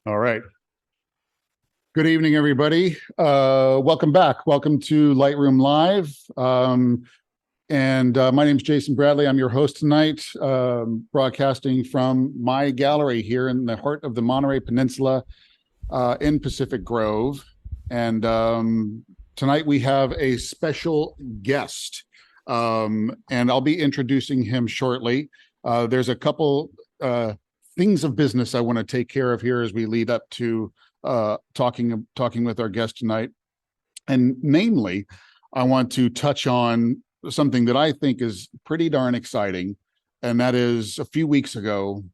All right. Good evening, everybody. Welcome back. Welcome to Lightroom Live. My name is Jason Bradley. I'm your host tonight, broadcasting from my gallery here in the heart of the Monterey Peninsula in Pacific Grove. And tonight we have a special guest, and I'll be introducing him shortly. There's a couple things of business I want to take care of here as we lead up to talking with our guest tonight. And namely, I want to touch on something that I think is pretty darn exciting. And that is, a few weeks ago,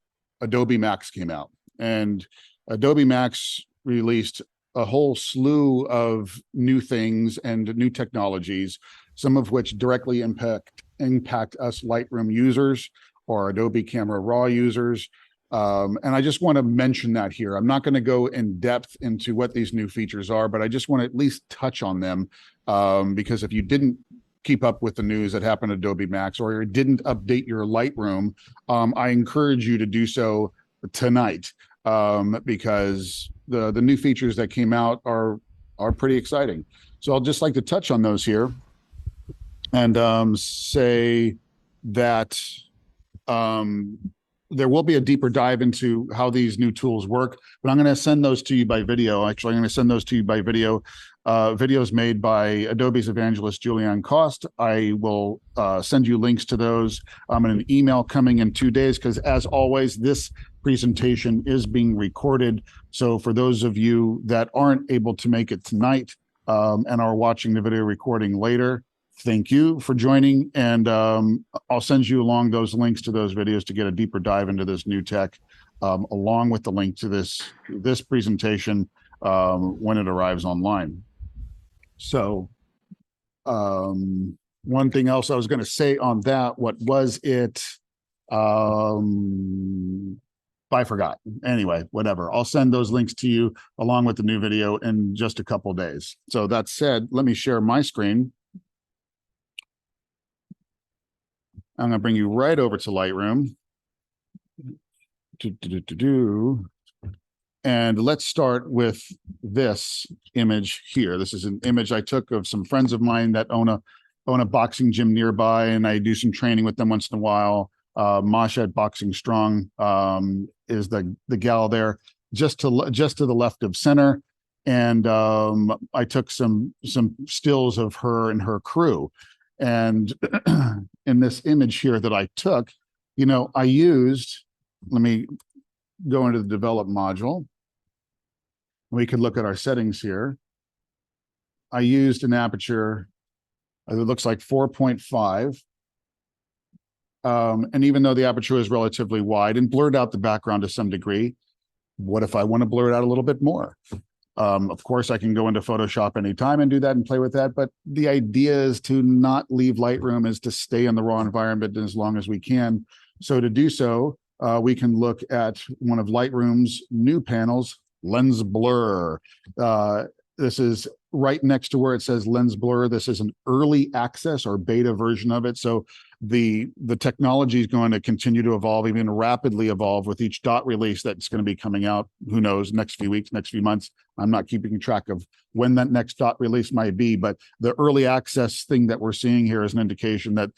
Adobe Max came out, and Adobe Max released a whole slew of new things and new technologies, some of which directly impact us Lightroom users or Adobe Camera Raw users. And I just want to mention that here. I'm not going to go in depth into what these new features are, but I just want to at least touch on them, because if you didn't keep up with the news that happened at Adobe Max, or you didn't update your Lightroom, I encourage you to do so tonight, because the new features that came out are pretty exciting. So I'll just like to touch on those here and say that there will be a deeper dive into how these new tools work, but I'm going to send those to you by video. Actually, I'm going to send those to you by video. Videos made by Adobe's evangelist, Julianne Cost. I will send you links to those in an email coming in 2 days, because as always, this presentation is being recorded. So for those of you that aren't able to make it tonight and are watching the video recording later, thank you for joining, and I'll send you along those links to those videos to get a deeper dive into this new tech, along with the link to this presentation when it arrives online. So one thing else I was going to say on that, what was it? I forgot. Anyway, whatever. I'll send those links to you along with the new video in just a couple of days. So that said, let me share my screen. I'm going to bring you right over to Lightroom. And let's start with this image here. This is an image I took of some friends of mine that own a boxing gym nearby, and I do some training with them once in a while. Masha at Boxing Strong is the gal there, just to the left of center. And I took some stills of her and her crew. And in this image here that I took, I used, let me go into the develop module. We could look at our settings here. I used an aperture, it looks like 4.5. And even though the aperture is relatively wide and blurred out the background to some degree, what if I want to blur it out a little bit more? Of course, I can go into Photoshop anytime and do that and play with that. But the idea is to not leave Lightroom, is to stay in the raw environment as long as we can. So to do so, we can look at one of Lightroom's new panels, Lens Blur. This is right next to where it says Lens Blur. This is an early access or beta version of it. So the technology is going to continue to evolve, even rapidly evolve with each dot release that's going to be coming out. Who knows, next few weeks, next few months. I'm not keeping track of when that next dot release might be, but the early access thing that we're seeing here is an indication that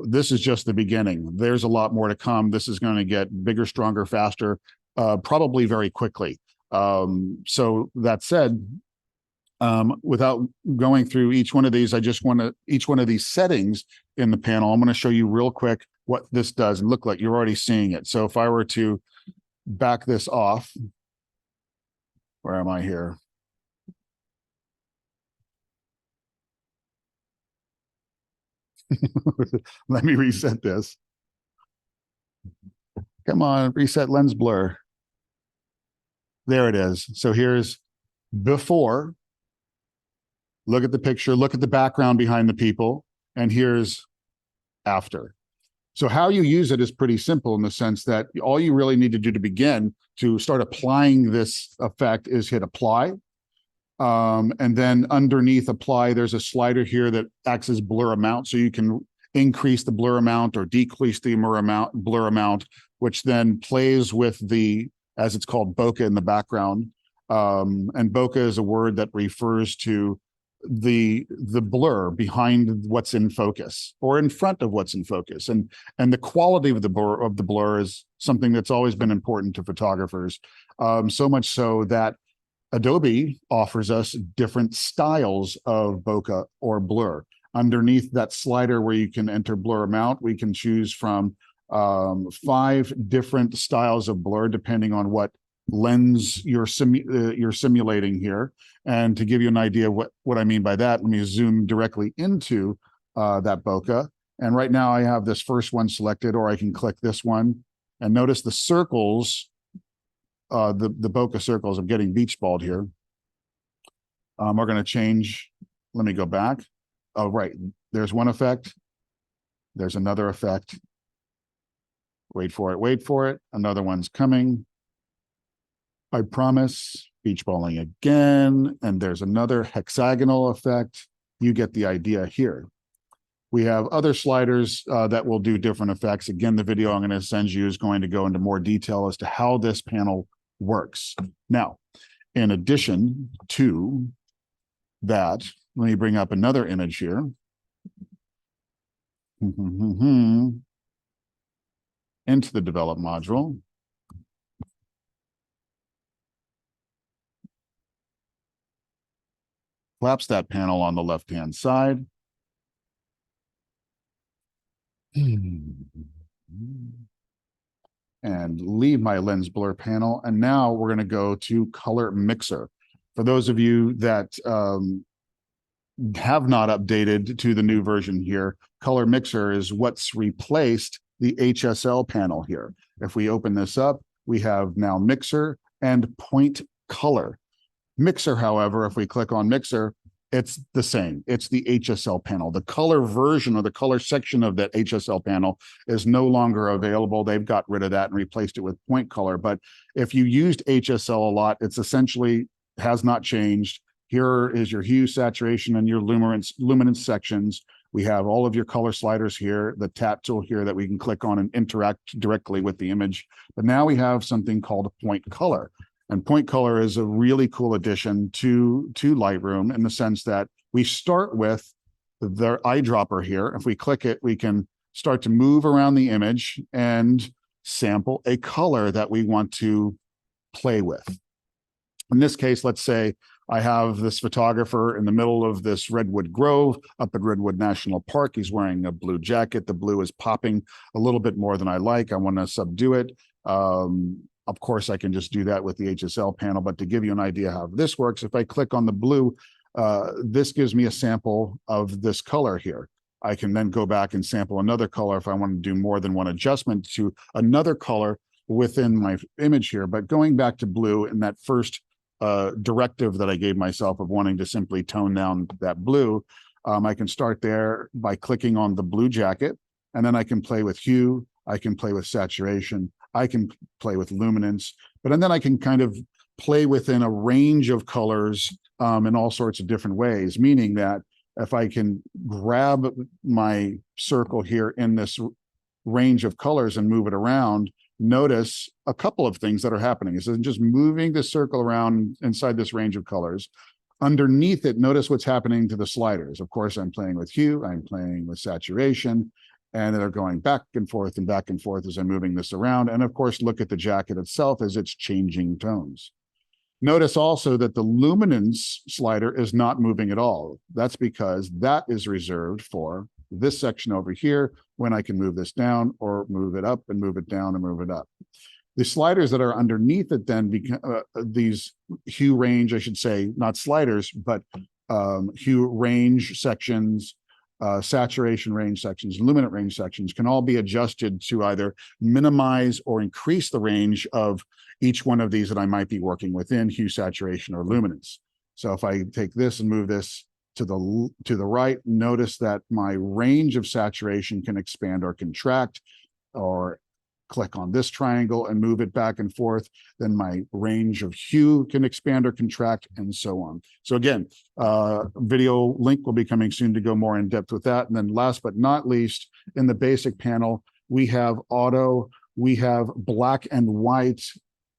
this is just the beginning. There's a lot more to come. This is going to get bigger, stronger, faster, probably very quickly. So that said, without going through each one of these, each one of these settings in the panel, I'm going to show you real quick what this does and look like. You're already seeing it. So if I were to back this off, where am I here? Let me reset this. Come on, reset lens blur. There it is. So here's before. Look at the picture, look at the background behind the people, and here's after. So how you use it is pretty simple, in the sense that all you really need to do to begin to start applying this effect is hit apply. And then underneath apply, there's a slider here that acts as blur amount. So you can increase the blur amount or decrease the blur amount, which then plays with the as it's called, bokeh in the background. And bokeh is a word that refers to the blur behind what's in focus or in front of what's in focus. And the quality of the blur is something that's always been important to photographers. So much so that Adobe offers us different styles of bokeh or blur. Underneath that slider where you can enter blur amount, we can choose from 5 different styles of blur depending on what lens you're simulating here. And to give you an idea of what I mean by that, let me zoom directly into that bokeh. And right now I have this first one selected, or I can click this one. And notice the circles, the bokeh circles. I'm getting beach balled here. We're going to change. Let me go back. Oh, right. There's one effect. There's another effect. Wait for it. Wait for it. Another one's coming. I promise. Beach balling again. And there's another hexagonal effect. You get the idea here. We have other sliders that will do different effects. Again, the video I'm going to send you is going to go into more detail as to how this panel works. Now, in addition to that, let me bring up another image here. Into the develop module. Collapse that panel on the left-hand side. And leave my lens blur panel. And now we're going to go to color mixer. For those of you that have not updated to the new version here, color mixer is what's replaced the HSL panel here. If we open this up, we have now mixer and point color. Mixer, however, if we click on mixer, it's the same. It's the HSL panel. The color version or the color section of that HSL panel is no longer available. They've got rid of that and replaced it with point color. But if you used HSL a lot, it's essentially has not changed. Here is your hue, saturation, and your luminance sections. We have all of your color sliders here, the tab tool here that we can click on and interact directly with the image. But now we have something called point color. And point color is a really cool addition to Lightroom in the sense that we start with the eyedropper here. If we click it, we can start to move around the image and sample a color that we want to play with. In this case, let's say I have this photographer in the middle of this Redwood Grove up at Redwood National Park. He's wearing a blue jacket. The blue is popping a little bit more than I like. I want to subdue it. Of course, I can just do that with the HSL panel, but to give you an idea how this works, if I click on the blue, this gives me a sample of this color here. I can then go back and sample another color if I want to do more than one adjustment to another color within my image here. But going back to blue in that first directive that I gave myself of wanting to simply tone down that blue, I can start there by clicking on the blue jacket, and then I can play with hue, I can play with saturation, I can play with luminance, but then I can kind of play within a range of colors in all sorts of different ways, meaning that if I can grab my circle here in this range of colors and move it around, notice a couple of things that are happening. It's just moving the circle around inside this range of colors. Underneath it, notice what's happening to the sliders. Of course, I'm playing with hue, I'm playing with saturation, and they're going back and forth as I'm moving this around. And of course, look at the jacket itself as it's changing tones. Notice also that the luminance slider is not moving at all. That's because that is reserved for this section over here when I can move this down or move it up and move it down and move it up. The sliders that are underneath it then become these hue range, I should say, not sliders, but hue range sections, saturation range sections, luminant range sections can all be adjusted to either minimize or increase the range of each one of these that I might be working within, hue, saturation, or luminance. So if I take this and move this to the right, notice that my range of saturation can expand or contract, or click on this triangle and move it back and forth. Then my range of hue can expand or contract, and so on. So again, video link will be coming soon to go more in depth with that. And then last but not least, in the basic panel, we have auto, we have black and white,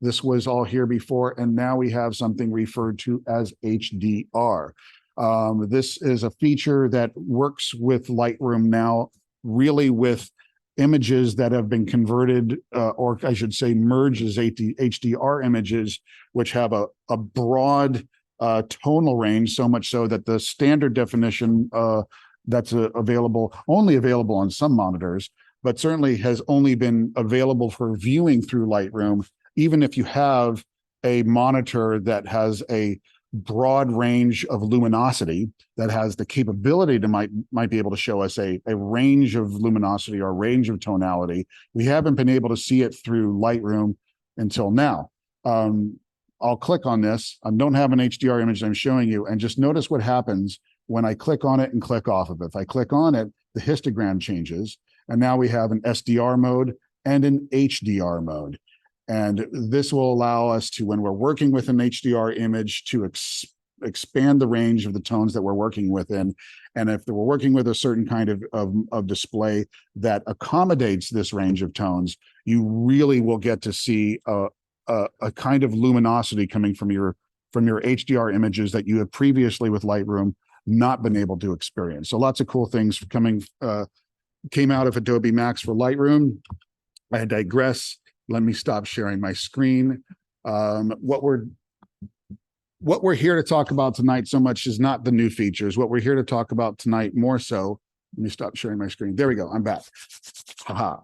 This was all here before, and now we have something referred to as HDR. This is a feature that works with Lightroom now, really with images that have been converted, or I should say merged as HDR images, which have a broad tonal range, so much so that the standard definition that's only available on some monitors, but certainly has only been available for viewing through Lightroom, even if you have a monitor that has a broad range of luminosity, that has the capability to might be able to show us a range of luminosity or a range of tonality. We haven't been able to see it through Lightroom until now. I'll click on this. I don't have an HDR image I'm showing you, and just notice what happens when I click on it and click off of it. If I click on it, the histogram changes, and now we have an SDR mode and an HDR mode. And this will allow us to, when we're working with an HDR image, to expand the range of the tones that we're working within. And if we're working with a certain kind of display that accommodates this range of tones, you really will get to see a kind of luminosity coming from your HDR images that you have previously with Lightroom not been able to experience. So lots of cool things came out of Adobe Max for Lightroom. I digress. Let me stop sharing my screen. What we're here to talk about tonight so much is not the new features. What we're here to talk about tonight more so, let me stop sharing my screen. There we go, I'm back. Haha.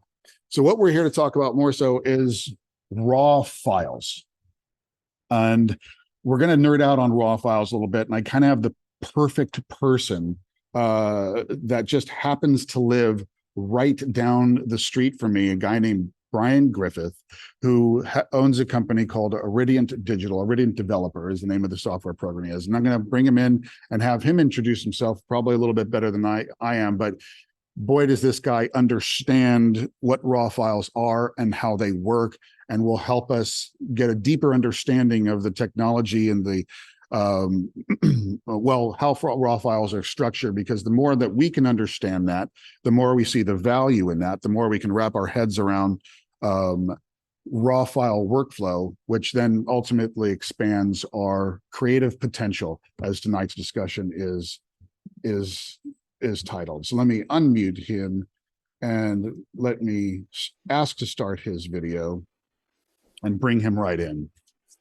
So what we're here to talk about more so is raw files. And we're gonna nerd out on raw files a little bit, and I kind of have the perfect person that just happens to live right down the street from me, a guy named Brian Griffith, who owns a company called Irridient Developer is the name of the software program he has. And I'm going to bring him in and have him introduce himself, probably a little bit better than I am, but boy, does this guy understand what raw files are and how they work, and will help us get a deeper understanding of the technology and the how raw files are structured, because the more that we can understand that, the more we see the value in that, the more we can wrap our heads around raw file workflow, which then ultimately expands our creative potential, as tonight's discussion is titled. So let me unmute him and let me ask to start his video and bring him right in.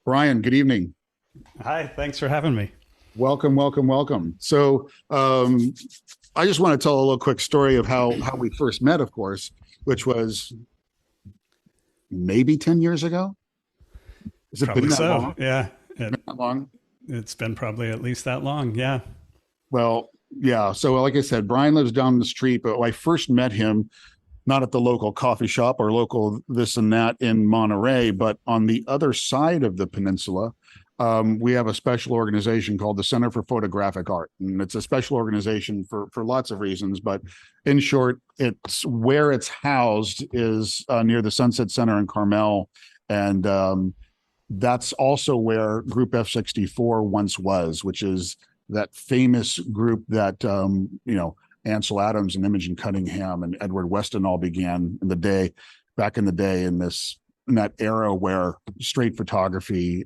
Brian, good evening. Hi, thanks for having me. Welcome, welcome, welcome. So I just want to tell a little quick story of how we first met, of course, which was maybe 10 years ago. Has it been that long? Yeah. That long? It's been probably at least that long. Yeah. Well, yeah. So like I said, Brian lives down the street, but I first met him not at the local coffee shop or local this and that in Monterey, but on the other side of the peninsula. We have a special organization called the Center for Photographic Art, and it's a special organization for lots of reasons, but in short, it's where it's housed is near the Sunset Center in Carmel, and that's also where Group F64 once was, which is that famous group that Ansel Adams and Imogen Cunningham and Edward Weston all began back in the day in that era where straight photography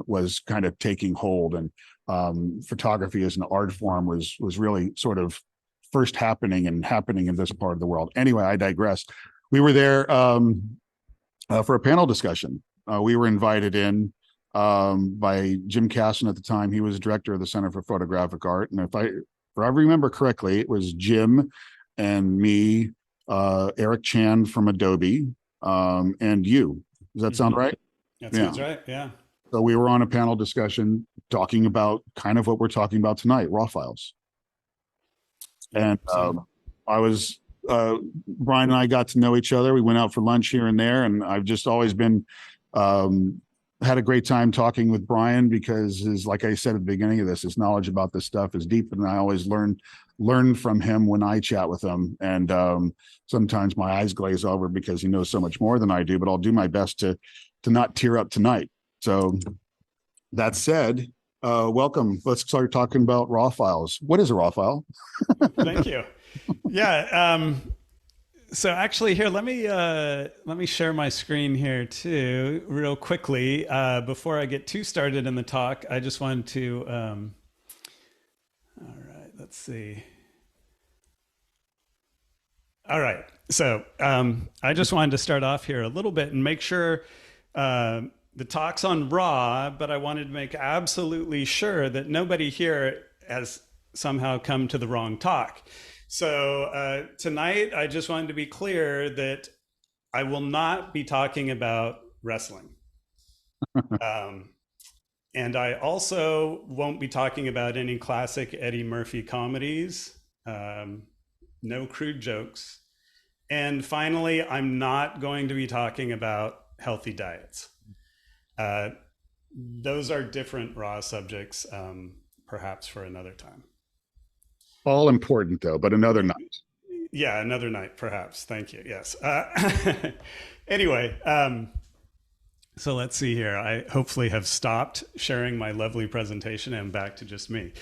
was kind of taking hold, and photography as an art form was really sort of first happening in this part of the world. Anyway, I digress. We were there for a panel discussion. We were invited in by Jim Casson at the time. He was director of the Center for Photographic Art, and if I remember correctly, it was Jim and me, Eric Chan from Adobe, and you. Does that sound right? That sounds right. Yeah. So we were on a panel discussion talking about kind of what we're talking about tonight, raw files. And Brian and I got to know each other. We went out for lunch here and there, and I've just always been had a great time talking with Brian, because like I said at the beginning of this, his knowledge about this stuff is deep, and I always learn from him when I chat with him. And sometimes my eyes glaze over because he knows so much more than I do, but I'll do my best to not tear up tonight. So that said, welcome. Let's start talking about raw files. What is a raw file? Thank you. Yeah. So actually, here let me share my screen here too, real quickly. Before I get too started in the talk, I just wanted to. All right, let's see. All right, so I just wanted to start off here a little bit and make sure the talk's on RAW, but I wanted to make absolutely sure that nobody here has somehow come to the wrong talk. So tonight, I just wanted to be clear that I will not be talking about wrestling. And I also won't be talking about any classic Eddie Murphy comedies, no crude jokes. And finally, I'm not going to be talking about healthy diets. Those are different raw subjects, perhaps for another time. All important though, but another night. Yeah, another night, perhaps. Thank you. Yes. Anyway, so let's see here. I hopefully have stopped sharing my lovely presentation and back to just me.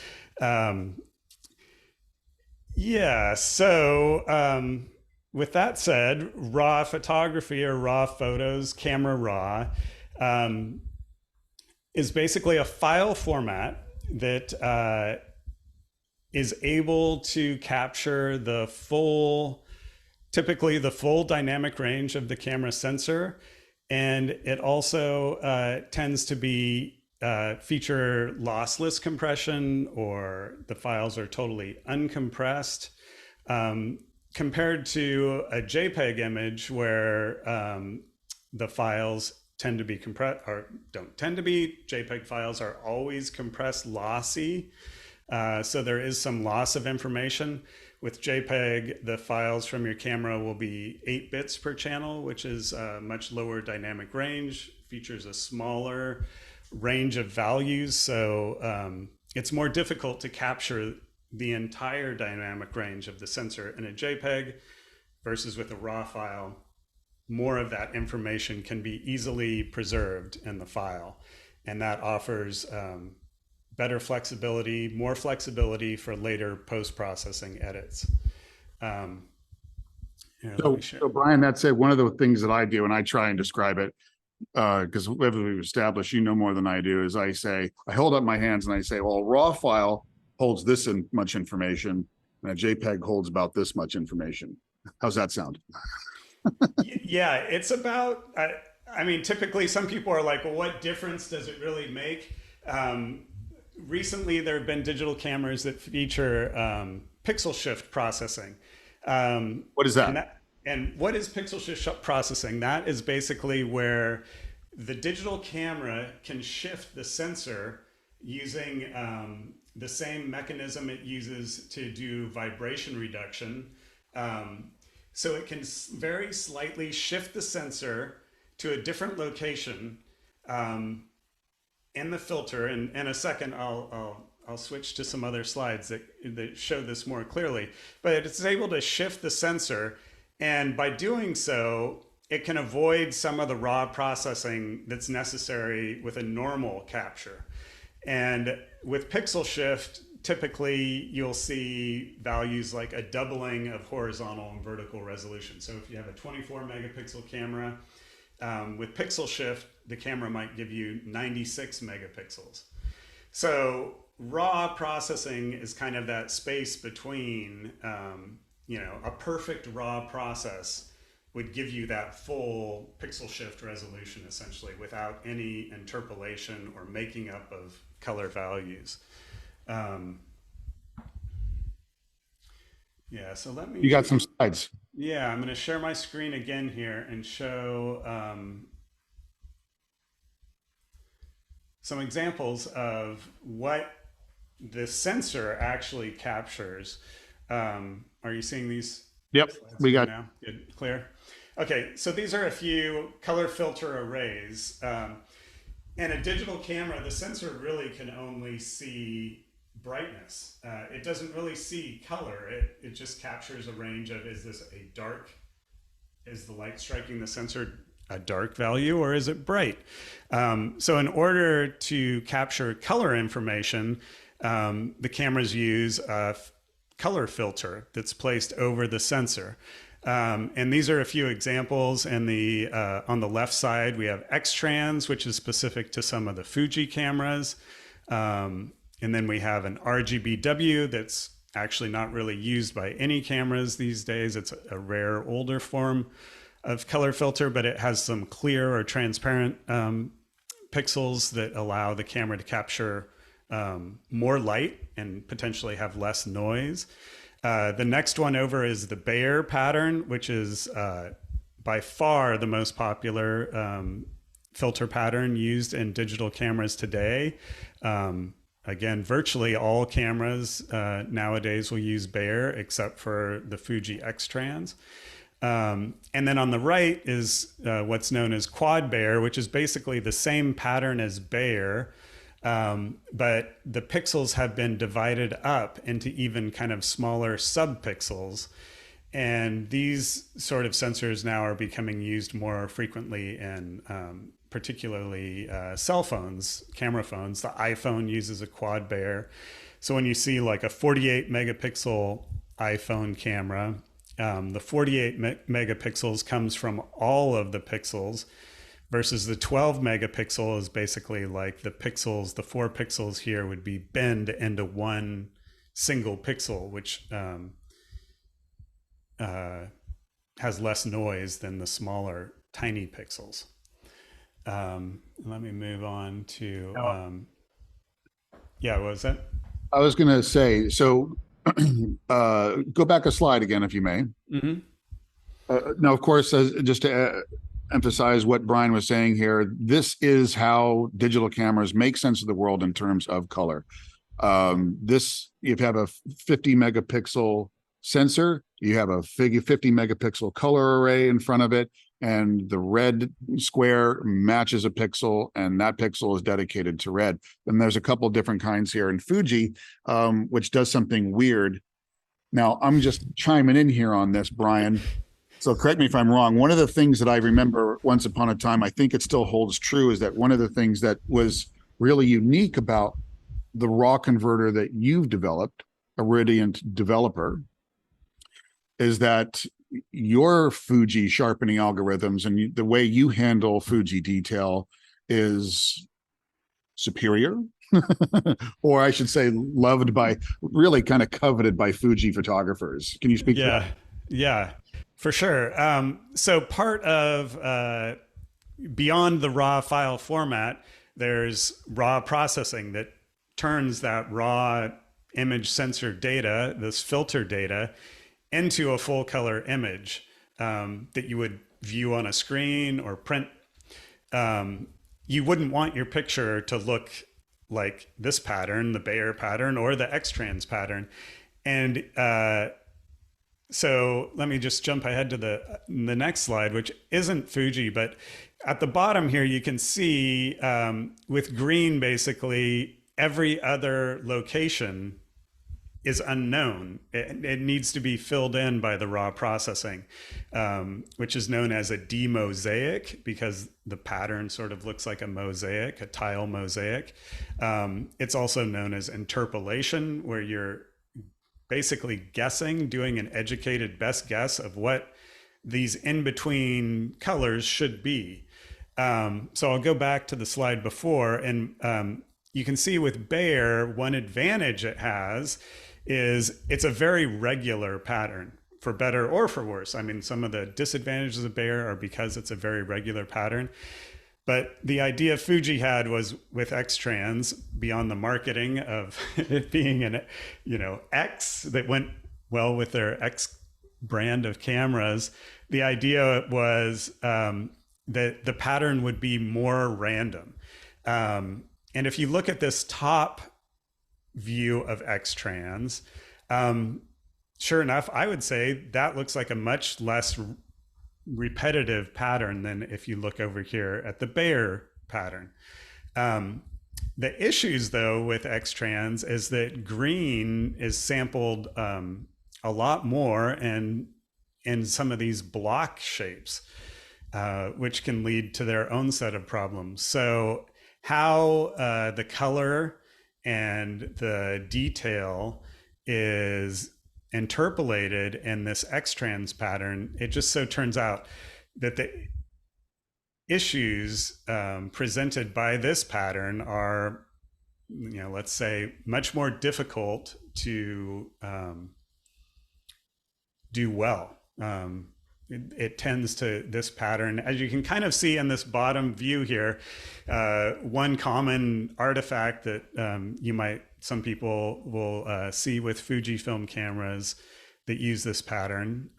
Yeah, so with that said, raw photography or raw photos, camera raw, is basically a file format that is able to capture the full, typically the full dynamic range of the camera sensor. And it also tends to be feature lossless compression, or the files are totally uncompressed, compared to a JPEG image where the files tend to be compressed, or don't tend to be. JPEG files are always compressed lossy. So there is some loss of information. With JPEG, the files from your camera will be 8 bits per channel, which is a much lower dynamic range, features a smaller range of values. So it's more difficult to capture the entire dynamic range of the sensor in a JPEG versus with a RAW file. More of that information can be easily preserved in the file. And that offers better flexibility, more flexibility for later post-processing edits. So Brian, that's it. One of the things that I do, and I try and describe it, because as we've established, you know more than I do, is I hold up my hands and I say, well, a RAW file holds this much information, and a JPEG holds about this much information. How's that sound? Yeah, it's about, I mean, typically some people are like, well, what difference does it really make? Recently, there have been digital cameras that feature pixel shift processing. What is that? And what is pixel shift processing? That is basically where the digital camera can shift the sensor using the same mechanism it uses to do vibration reduction. So it can very slightly shift the sensor to a different location in the filter. And in a second, I'll switch to some other slides that show this more clearly. But it's able to shift the sensor, and by doing so, it can avoid some of the raw processing that's necessary with a normal capture. And with pixel shift, typically you'll see values like a doubling of horizontal and vertical resolution. So if you have a 24 megapixel camera, with pixel shift, the camera might give you 96 megapixels. So raw processing is kind of that space between, a perfect raw process would give you that full pixel shift resolution essentially without any interpolation or making up of color values. Yeah, so let me... You got some slides. Yeah, I'm going to share my screen again here and show some examples of what the sensor actually captures. Are you seeing these? Yep, we got now. Good, clear. Okay, so these are a few color filter arrays. In a digital camera, the sensor really can only see brightness. It doesn't really see color. It just captures a range of, is the light striking the sensor a dark value or is it bright? So in order to capture color information, the cameras use a color filter that's placed over the sensor. And these are a few examples. And on the left side, we have X-Trans, which is specific to some of the Fuji cameras. And then we have an RGBW that's actually not really used by any cameras these days. It's a rare older form of color filter, but it has some clear or transparent pixels that allow the camera to capture more light and potentially have less noise. The next one over is the Bayer pattern, which is by far the most popular filter pattern used in digital cameras today. Again, virtually all cameras nowadays will use Bayer except for the Fuji X-Trans. And then on the right is what's known as Quad Bayer, which is basically the same pattern as Bayer, but the pixels have been divided up into even kind of smaller subpixels. And these sort of sensors now are becoming used more frequently in particularly cell phones, camera phones. The iPhone uses a Quad Bayer. So when you see like a 48 megapixel iPhone camera, the 48 megapixels comes from all of the pixels, versus the 12 megapixel is basically like the pixels, the 4 pixels here would be bent into one single pixel, which has less noise than the smaller tiny pixels. Let me move on to, yeah, what was that? I was going to say, so go back a slide again, if you may. Mm-hmm. Now, of course, just to emphasize what Brian was saying here, this is how digital cameras make sense of the world in terms of color. You have a 50 megapixel sensor, you have a 50 megapixel color array in front of it, and the red square matches a pixel, and that pixel is dedicated to red. And there's a couple different kinds here in Fuji, which does something weird. Now, I'm just chiming in here on this, Brian. So correct me if I'm wrong. One of the things that I remember once upon a time, I think it still holds true, is that one of the things that was really unique about the raw converter that you've developed, Irridient Developer, is that your Fuji sharpening algorithms and the way you handle Fuji detail is superior, or I should say loved by, really kind of coveted by Fuji photographers. Can you speak to that? Yeah, for sure. So part of beyond the raw file format, there's raw processing that turns that raw image sensor data, this filter data, into a full color image that you would view on a screen or print. You wouldn't want your picture to look like this pattern, the Bayer pattern or the X-Trans pattern. And so let me just jump ahead to the next slide, which isn't Fuji, but at the bottom here, you can see with green, basically every other location is unknown. It needs to be filled in by the raw processing, which is known as a demosaic, because the pattern sort of looks like a mosaic, a tile mosaic. It's also known as interpolation, where you're basically guessing, doing an educated best guess of what these in-between colors should be. So I'll go back to the slide before, and you can see with Bayer, one advantage it has is it's a very regular pattern, for better or for worse. I mean, some of the disadvantages of Bayer are because it's a very regular pattern. But the idea Fuji had was with X-Trans, beyond the marketing of it being an, X that went well with their X brand of cameras, the idea was that the pattern would be more random. And if you look at this top view of X-Trans, sure enough, I would say that looks like a much less repetitive pattern than if you look over here at the Bayer pattern. The issues, though, with X-Trans is that green is sampled a lot more and in some of these block shapes, which can lead to their own set of problems. So how the color and the detail is interpolated in this X-trans pattern, it just so turns out that the issues presented by this pattern are, let's say, much more difficult to do well. It tends to, this pattern, as you can kind of see in this bottom view here, one common artifact that some people will see with Fujifilm cameras that use this pattern.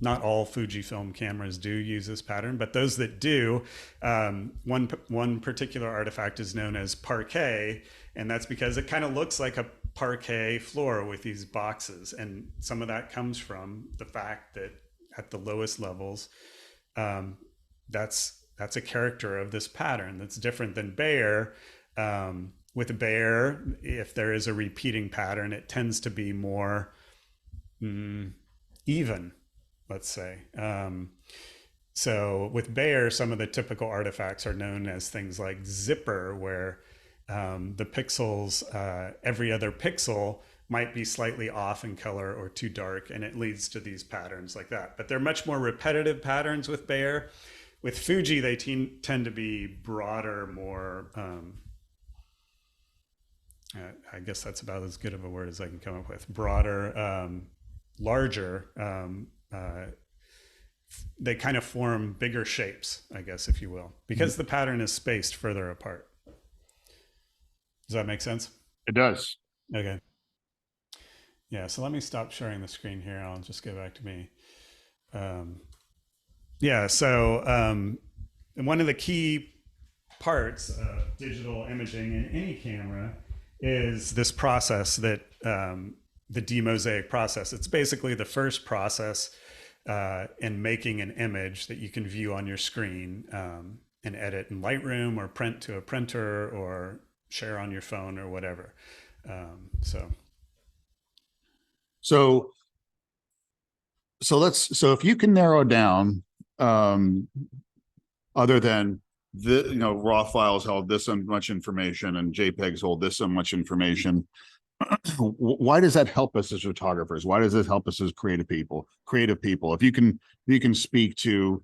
Not all Fujifilm cameras do use this pattern, but those that do, one particular artifact is known as parquet, and that's because it kind of looks like a parquet floor with these boxes, and some of that comes from the fact that at the lowest levels, that's a character of this pattern that's different than Bayer. With Bayer, if there is a repeating pattern, it tends to be more even, let's say. So with Bayer, some of the typical artifacts are known as things like zipper, where the pixels, every other pixel might be slightly off in color or too dark, and it leads to these patterns like that. But they're much more repetitive patterns with Bayer. With Fuji, they tend to be broader, more, I guess that's about as good of a word as I can come up with, broader, larger. They kind of form bigger shapes, I guess, if you will, because the pattern is spaced further apart. Does that make sense? It does. Okay. Yeah, so let me stop sharing the screen here. I'll just go back to me. So one of the key parts of digital imaging in any camera is this process that the demosaic process. It's basically the first process in making an image that you can view on your screen and edit in Lightroom or print to a printer or share on your phone or whatever. So if you can narrow down, other than raw files hold this much information and JPEGs hold this so much information, why does that help us as photographers? Why does it help us as creative people? If you can speak to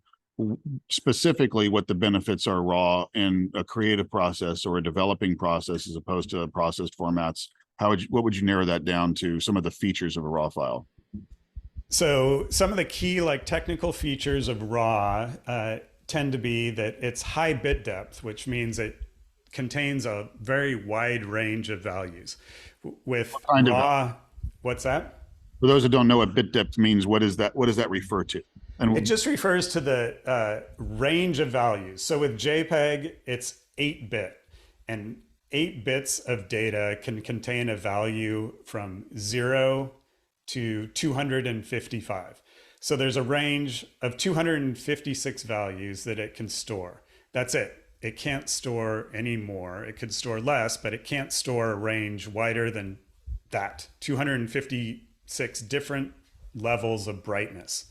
specifically what the benefits are raw in a creative process or a developing process as opposed to processed formats, what would you narrow that down to, some of the features of a raw file? So some of the key technical features of RAW tend to be that it's high bit depth, which means it contains a very wide range of values. With RAW, what's that? For those who don't know what bit depth means, what does that refer to? And it just refers to the range of values. So with JPEG, it's 8-bit, and 8 bits of data can contain a value from 0 to 255. So there's a range of 256 values that it can store. That's it. It can't store any more. It could store less, but it can't store a range wider than that. 256 different levels of brightness.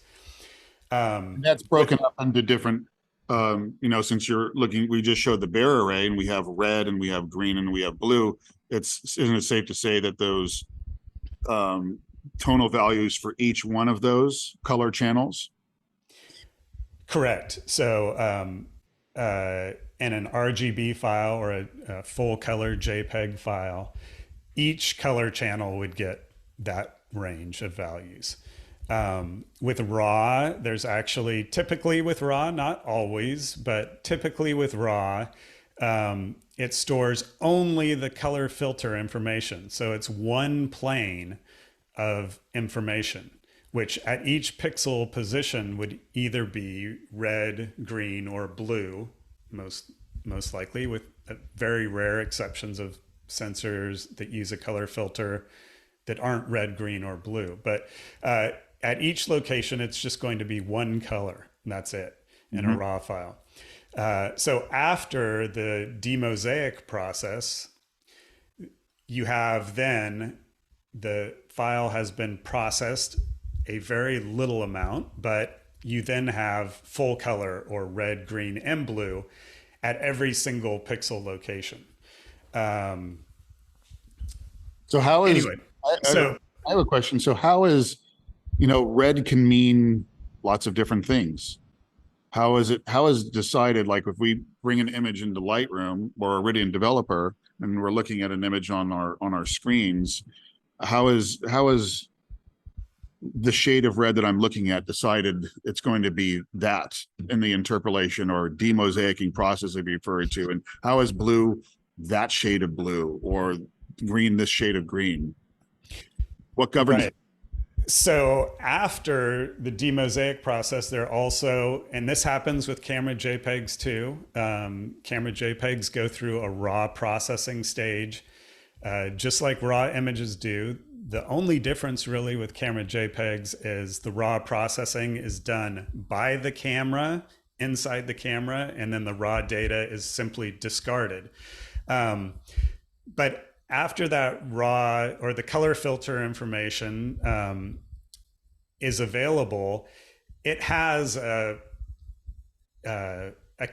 That's broken up into different, since you're looking, we just showed the Bayer array and we have red and we have green and we have blue. Isn't it safe to say that those tonal values for each one of those color channels? Correct. So in an RGB file or a full color JPEG file, each color channel would get that range of values. With RAW, there's actually, typically with RAW, not always, but typically with RAW, it stores only the color filter information. So it's one plane of information, which at each pixel position would either be red, green, or blue, most likely, with very rare exceptions of sensors that use a color filter that aren't red, green, or blue. But at each location, it's just going to be one color, and that's it in a RAW file. So after the demosaic process, you have then the file has been processed a very little amount, but you then have full color or red, green, and blue at every single pixel location. So how is anyway? So I have a question. So how is, red can mean lots of different things. How is decided, like if we bring an image into Lightroom or Irridient Developer and we're looking at an image on our screens, how is the shade of red that I'm looking at decided it's going to be that in the interpolation or demosaicing process that you referred to? And how is blue that shade of blue or green this shade of green? What governs? Right. So after the demosaic process, there also, and this happens with camera JPEGs too. Camera JPEGs go through a raw processing stage, just like raw images do. The only difference really with camera JPEGs is the raw processing is done by the camera inside the camera, and then the raw data is simply discarded. But after that raw or the color filter information is available, it has a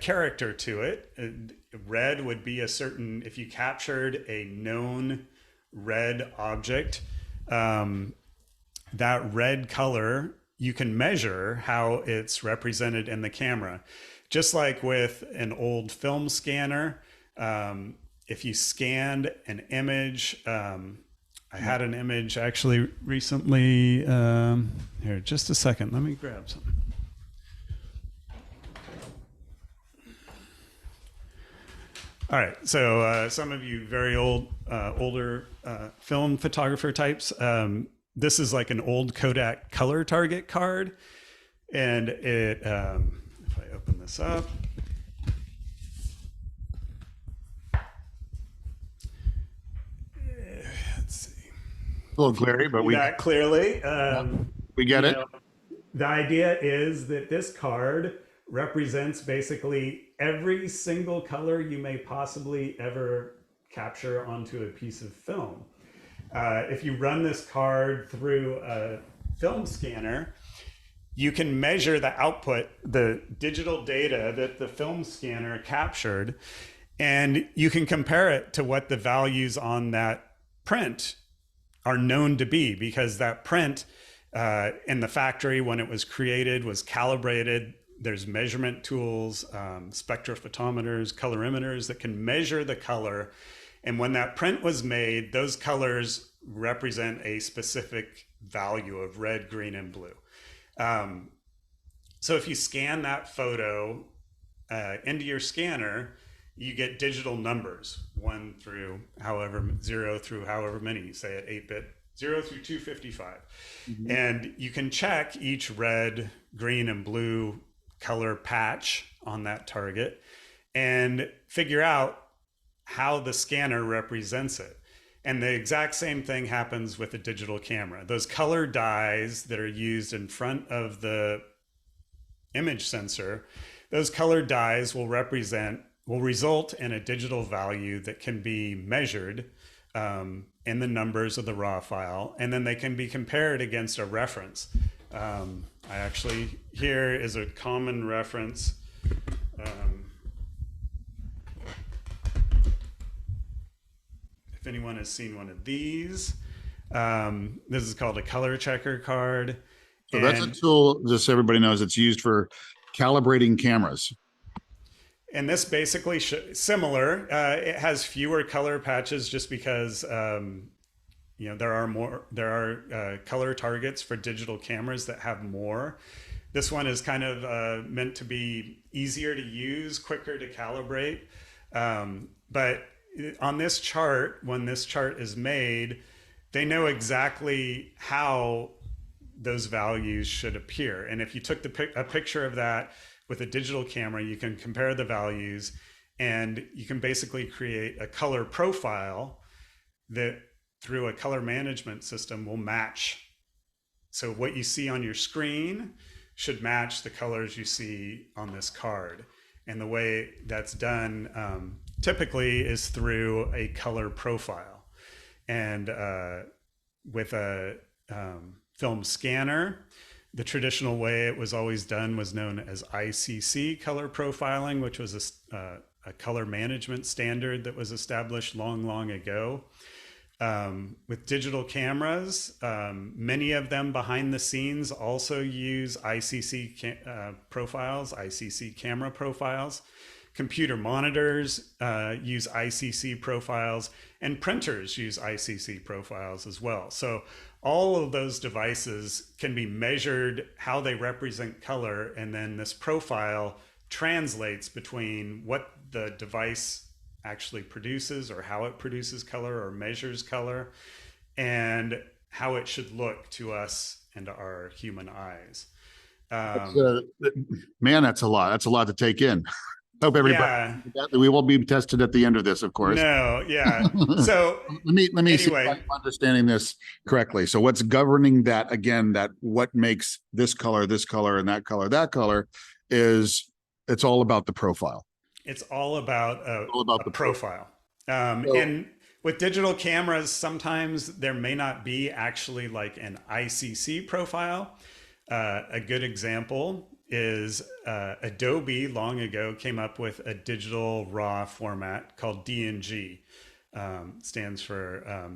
character to it. Red would be a certain, if you captured a known red object, that red color, you can measure how it's represented in the camera. Just like with an old film scanner, if you scanned an image, I had an image actually recently. Here, just a second. Let me grab something. All right. So some of you very older film photographer types. This is like an old Kodak color target card, and it. If I open this up. A little glary, but that clearly. We get it. The idea is that this card represents basically every single color you may possibly ever capture onto a piece of film. If you run this card through a film scanner, you can measure the output, the digital data that the film scanner captured, and you can compare it to what the values on that print are known to be, because that print in the factory when it was created was calibrated. There's measurement tools, spectrophotometers, colorimeters that can measure the color. And when that print was made, those colors represent a specific value of red, green, and blue. So if you scan that photo into your scanner, you get digital numbers, 1 through however, 0 through however many, say at 8-bit, 0 through 255. Mm-hmm. And you can check each red, green, and blue color patch on that target and figure out how the scanner represents it. And the exact same thing happens with a digital camera. Those color dyes that are used in front of the image sensor, those color dyes will result in a digital value that can be measured in the numbers of the raw file, and then they can be compared against a reference. I actually, here is a common reference. If anyone has seen one of these, this is called a color checker card. So that's a tool, just so everybody knows, it's used for calibrating cameras. And this basically similar. It has fewer color patches just because there are color targets for digital cameras that have more. This one is kind of meant to be easier to use, quicker to calibrate. But on this chart, when this chart is made, they know exactly how those values should appear. And if you took a picture of that with a digital camera, you can compare the values, and you can basically create a color profile that through a color management system will match. So what you see on your screen should match the colors you see on this card. And the way that's done typically is through a color profile. And with a film scanner, the traditional way it was always done was known as ICC color profiling, which was a color management standard that was established long, long ago. With digital cameras, many of them behind the scenes also use profiles, ICC camera profiles. Computer monitors use ICC profiles, and printers use ICC profiles as well. So all of those devices can be measured how they represent color, and then this profile translates between what the device actually produces, or how it produces color or measures color, and how it should look to us and our human eyes. Man, that's a lot. That's a lot to take in. Hope everybody. Yeah. We will be tested at the end of this, of course. No, yeah. So let me anyway, see if I'm understanding this correctly. So what's governing that, again, that what makes this color, and that color is, it's all about the profile. It's all about a profile. And with digital cameras, sometimes there may not be actually like an ICC profile. A good example is Adobe long ago came up with a digital RAW format called DNG. Stands for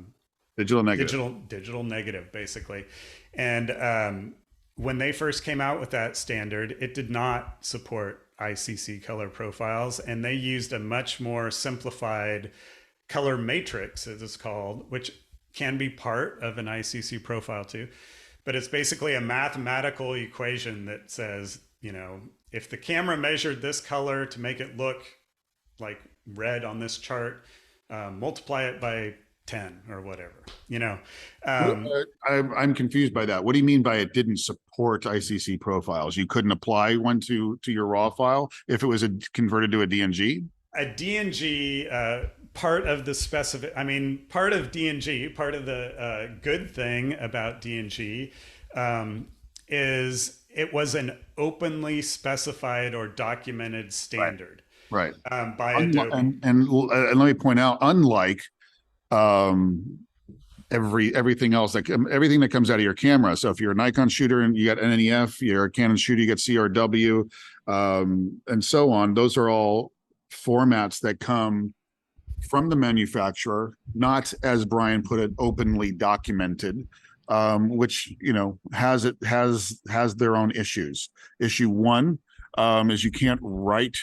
digital negative. Digital negative, basically. And when they first came out with that standard, it did not support ICC color profiles, and they used a much more simplified color matrix, as it's called, which can be part of an ICC profile too. But it's basically a mathematical equation that says, you know, if the camera measured this color to make it look like red on this chart, multiply it by 10 or whatever, you know. I'm confused by that. What do you mean by it didn't support ICC profiles? You couldn't apply one to your RAW file if it was converted to a DNG? A DNG, part of the part of DNG, part of the good thing about DNG is it was an openly specified or documented standard. Right. By Adobe. And let me point out, unlike everything else, like everything that comes out of your camera. So if you're a Nikon shooter and you got NNEF, you're a Canon shooter, you get CRW, and so on. Those are all formats that come from the manufacturer, not, as Brian put it, openly documented, which, you know, has their own issues. Issue one is you can't write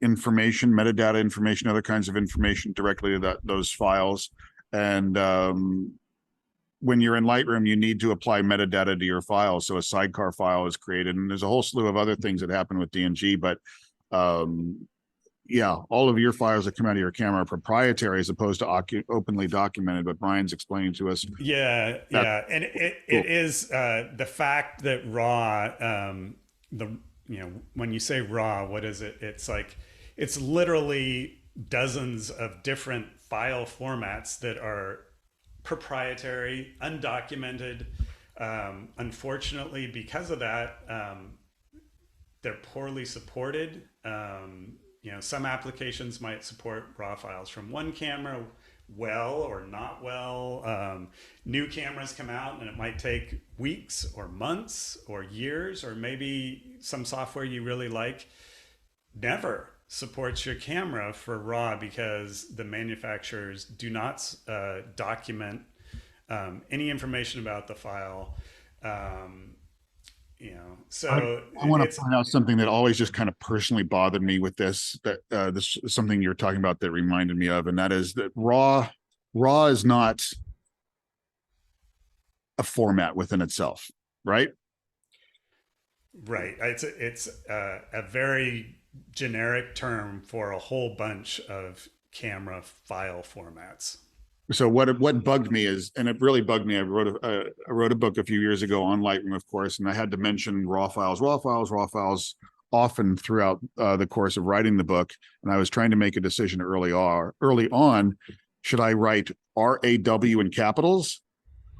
information, metadata information, other kinds of information directly to those files. And when you're in Lightroom, you need to apply metadata to your file. So a sidecar file is created, and there's a whole slew of other things that happen with DNG. But yeah, all of your files that come out of your camera are proprietary as opposed to openly documented. But Brian's explaining to us. Yeah, yeah, and it is the fact that RAW, when you say RAW, what is it? It's like, it's literally dozens of different file formats that are proprietary, undocumented. Unfortunately, because of that, they're poorly supported. Some applications might support RAW files from one camera well or not well. New cameras come out and it might take weeks or months or years, or maybe some software you really like never supports your camera for RAW because the manufacturers do not document any information that the file. So I want to point out something that always just kind of personally bothered me with this, that this is something you're talking about that reminded me of, and that is that RAW is not a format within itself, right? Right. It's a very generic term for a whole bunch of camera file formats. So what bugged me is, and it really bugged me, I wrote a book a few years ago on Lightroom, of course, and I had to mention RAW files often throughout the course of writing the book. And I was trying to make a decision early on, should I write RAW in capitals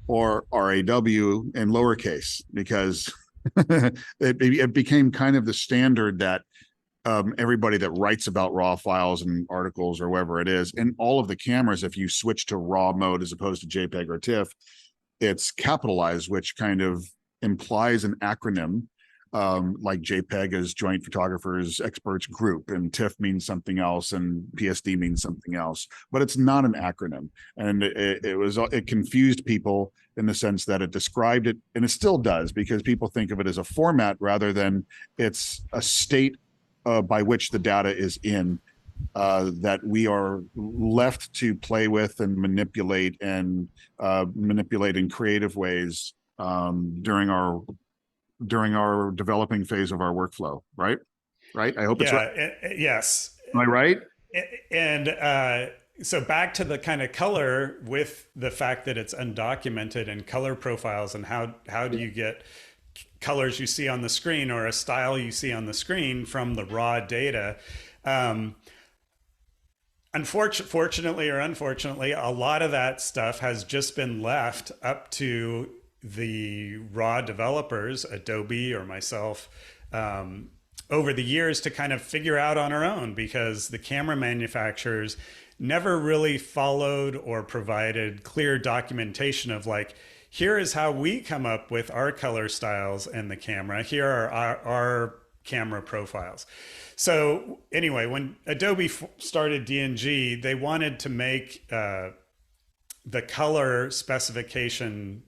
or RAW in lowercase? Because it became kind of the standard that everybody that writes about RAW files and articles or wherever it is, and all of the cameras, if you switch to RAW mode as opposed to JPEG or TIFF, it's capitalized, which kind of implies an acronym. like JPEG is Joint Photographers Experts Group, and TIFF means something else, and PSD means something else. But it's not an acronym, and it confused people in the sense that it described it, and it still does, because people think of it as a format rather than it's a state by which the data is in, that we are left to play with and manipulate and manipulate in creative ways during our developing phase of our workflow, right? Right. I hope it's right. Yes. Am I right? And so back to the kind of color, with the fact that it's undocumented, and color profiles, and how do you get colors you see on the screen or a style you see on the screen from the raw data. Fortunately or unfortunately, a lot of that stuff has just been left up to the raw developers, Adobe or myself, over the years to kind of figure out on our own, because the camera manufacturers never really followed or provided clear documentation of, like, here is how we come up with our color styles in the camera. Here are our camera profiles. So anyway, when Adobe started DNG, they wanted to make the color specification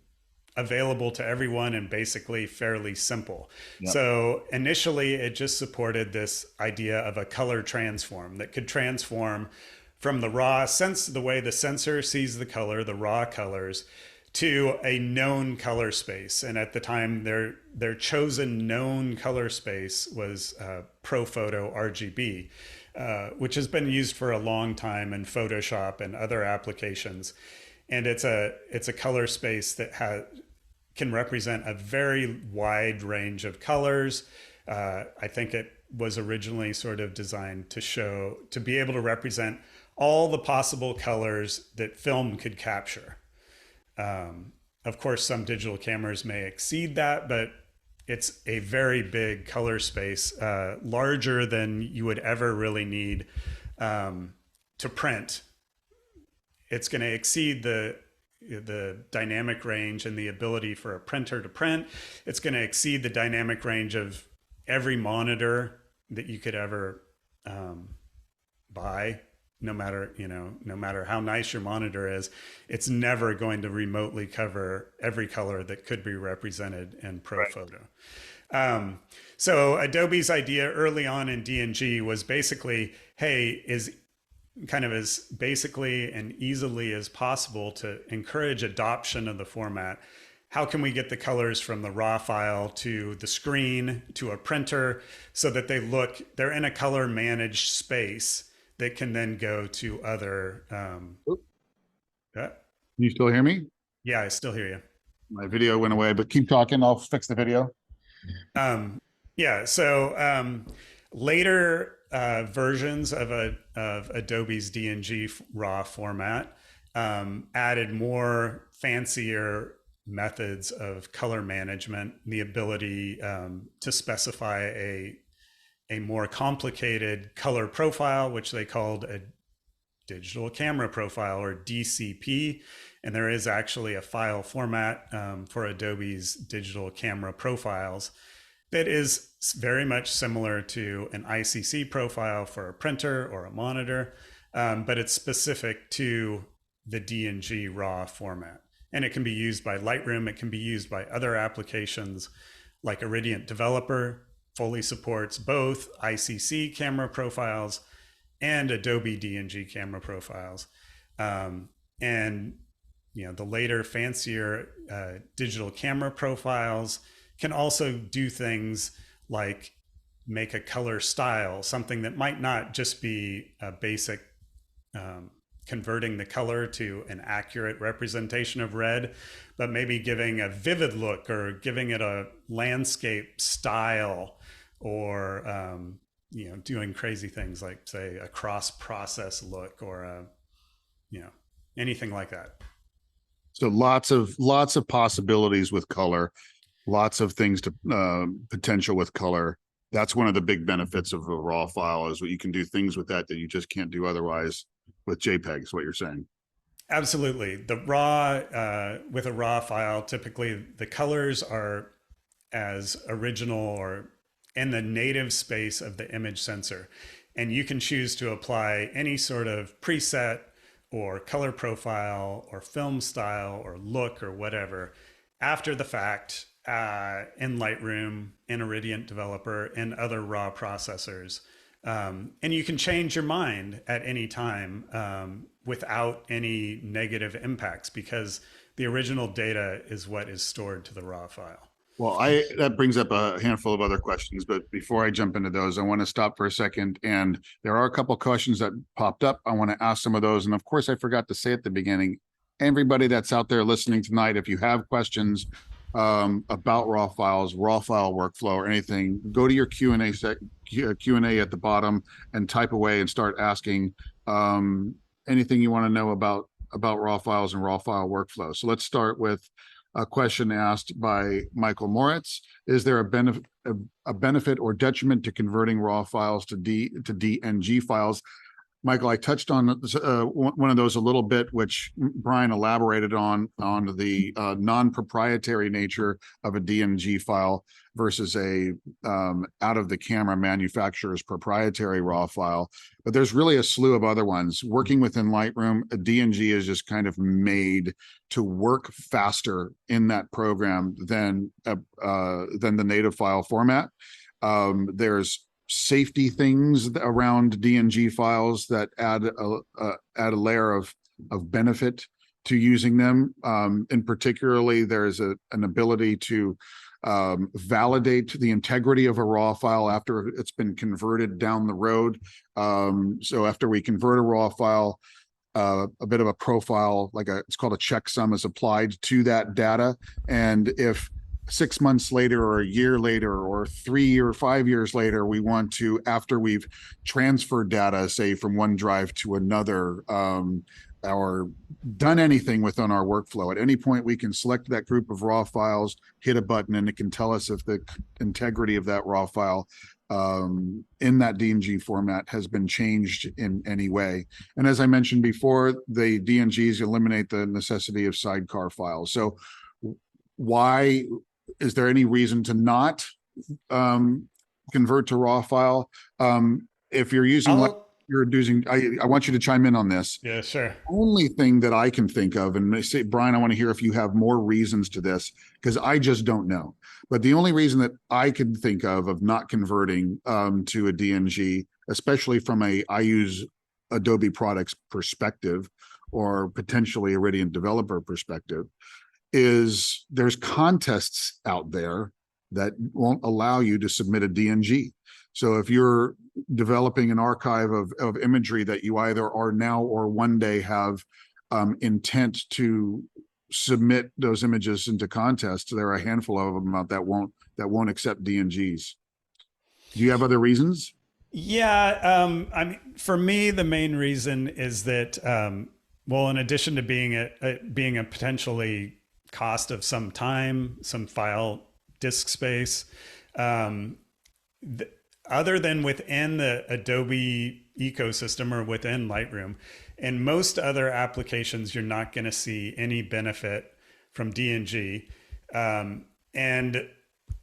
available to everyone and basically fairly simple. Yep. So initially it just supported this idea of a color transform that could transform from the raw sense, the way the sensor sees the color, the raw colors, to a known color space. And at the time, their chosen known color space was ProPhoto RGB, which has been used for a long time in Photoshop and other applications. And it's a color space that can represent a very wide range of colors. I think it was originally sort of designed to be able to represent all the possible colors that film could capture. Of course, some digital cameras may exceed that, but it's a very big color space, larger than you would ever really need to print. It's going to exceed the dynamic range and the ability for a printer to print. It's going to exceed the dynamic range of every monitor that you could ever buy. No matter how nice your monitor is, it's never going to remotely cover every color that could be represented in ProPhoto. Right. So Adobe's idea early on in DNG was basically, hey, is kind of as basically and easily as possible to encourage adoption of the format. How can we get the colors from the raw file to the screen to a printer so that they're in a color managed space that can then go to other. Can you still hear me? Yeah, I still hear you. My video went away, but keep talking. I'll fix the video. Yeah. So later versions of Adobe's DNG raw format added more fancier methods of color management, the ability to specify a more complicated color profile, which they called a digital camera profile, or DCP. And there is actually a file format for Adobe's digital camera profiles that is very much similar to an ICC profile for a printer or a monitor, but it's specific to the DNG raw format. And it can be used by Lightroom. It can be used by other applications like Irridient Developer. Fully supports both ICC camera profiles and Adobe DNG camera profiles. And the later fancier digital camera profiles can also do things like make a color style, something that might not just be a basic converting the color to an accurate representation of red, but maybe giving a vivid look or giving it a landscape style, or doing crazy things like, say, a cross-process look, or anything like that. So lots of possibilities with color, lots of things to potential with color. That's one of the big benefits of a raw file, is what you can do things with that you just can't do otherwise with JPEG, is what you're saying. Absolutely. The raw with a raw file, typically the colors are as original or in the native space of the image sensor. And you can choose to apply any sort of preset or color profile or film style or look or whatever after the fact in Lightroom, in Irridient Developer, and other raw processors. And you can change your mind at any time without any negative impacts, because the original data is what is stored to the raw file. Well, that brings up a handful of other questions, but before I jump into those, I want to stop for a second. And there are a couple of questions that popped up. I want to ask some of those. And of course, I forgot to say at the beginning, everybody that's out there listening tonight, if you have questions about raw files, raw file workflow, or anything, go to your Q&A at the bottom and type away and start asking anything you want to know about raw files and raw file workflow. So let's start with a question asked by Michael Moritz. Is there a benefit or detriment to converting raw files to DNG files? Michael, I touched on one of those a little bit, which Brian elaborated on the non-proprietary nature of a DNG file versus a out of the camera manufacturer's proprietary raw file. But there's really a slew of other ones. Working within Lightroom, a DNG is just kind of made to work faster in that program than the native file format. There's safety things around DNG files that add a layer of benefit to using them. And particularly, there's an ability to validate the integrity of a raw file after it's been converted down the road. So after we convert a raw file, a bit of a profile, it's called a checksum, is applied to that data. And if 6 months later or a year later or 3 or 5 years later, we want to, after we've transferred data, say from one drive to another, or done anything within our workflow, at any point we can select that group of raw files, hit a button, and it can tell us if the integrity of that raw file in that DNG format has been changed in any way. And as I mentioned before, the DNGs eliminate the necessity of sidecar files. So why is there any reason to not convert to raw file? If you're using I want you to chime in on this. Yeah, sure. Only thing that I can think of, and they say, Brian, I want to hear if you have more reasons to this, because I just don't know. But the only reason that I could think of not converting to a DNG, especially from I use Adobe products perspective, or potentially Irridient Developer perspective, is there's contests out there that won't allow you to submit a DNG. So if you're developing an archive of imagery that you either are now or one day have intent to submit those images into contests, there are a handful of them out that won't accept DNGs. Do you have other reasons? Yeah, I mean, for me, the main reason is that, well, in addition to being a potentially cost of some time, some file disk space, other than within the Adobe ecosystem or within Lightroom, in most other applications, you're not going to see any benefit from DNG. And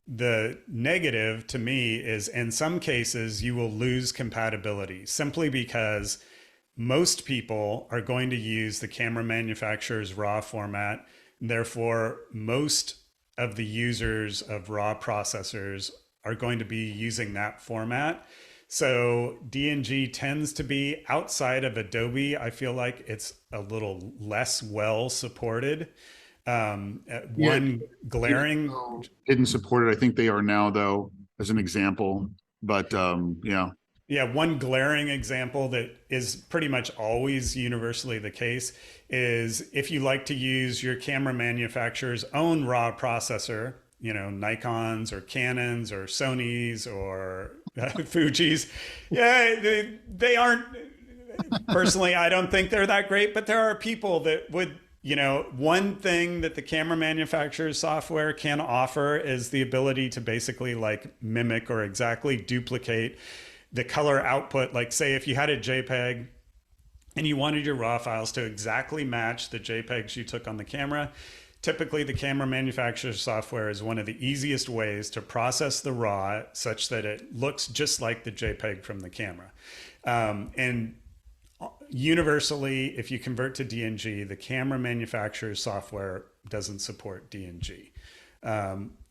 the negative to me is, in some cases, you will lose compatibility simply because most people are going to use the camera manufacturer's RAW format. Therefore, most of the users of RAW processors are going to be using that format. So DNG tends to be, outside of Adobe, I feel like it's a little less well supported. One glaring... Didn't support it. I think they are now, though, as an example. But yeah. Yeah, one glaring example that is pretty much always universally the case is if you like to use your camera manufacturer's own RAW processor, you know, Nikons or Canons or Sonys or Fujis. Yeah, they aren't, personally, I don't think they're that great, but there are people that would, you know, one thing that the camera manufacturer's software can offer is the ability to basically like mimic or exactly duplicate the color output. Like, say if you had a JPEG and you wanted your RAW files to exactly match the JPEGs you took on the camera, typically the camera manufacturer's software is one of the easiest ways to process the RAW such that it looks just like the JPEG from the camera. And universally, if you convert to DNG, the camera manufacturer's software doesn't support DNG,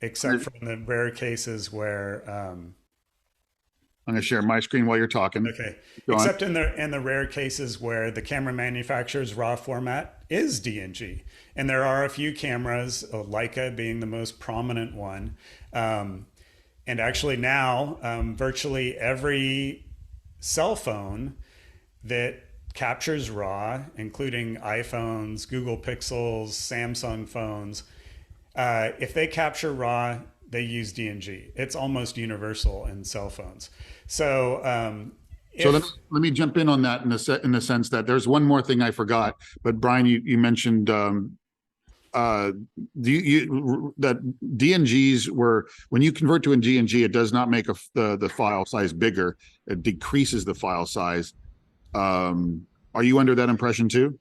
except for in the rare cases where I'm going to share my screen while you're talking. Okay. Except in the rare cases where the camera manufacturer's RAW format is DNG. And there are a few cameras, Leica being the most prominent one. And actually now, virtually every cell phone that captures RAW, including iPhones, Google Pixels, Samsung phones, if they capture RAW, they use DNG. It's almost universal in cell phones. So, let me jump in on that in the sense that there's one more thing I forgot. But Brian, you mentioned that DNGs were, when you convert to a DNG, it does not make the file size bigger. It decreases the file size. Are you under that impression too?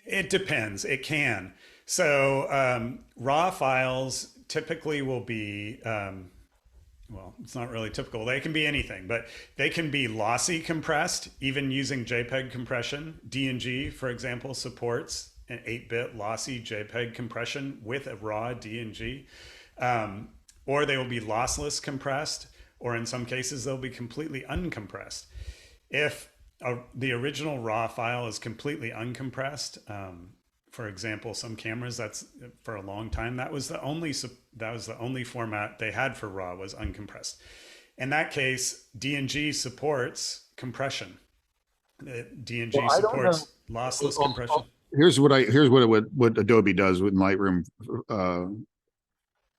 It depends. It can. So RAW files typically will be, well, it's not really typical. They can be anything, but they can be lossy compressed, even using JPEG compression. DNG, for example, supports an 8-bit lossy JPEG compression with a raw DNG. Or they will be lossless compressed, or in some cases, they'll be completely uncompressed. If the original RAW file is completely uncompressed, for example, some cameras, that's for a long time, that was the only format they had for RAW was uncompressed. In that case, DNG supports compression. DNG supports lossless compression. Here's what Adobe does with Lightroom.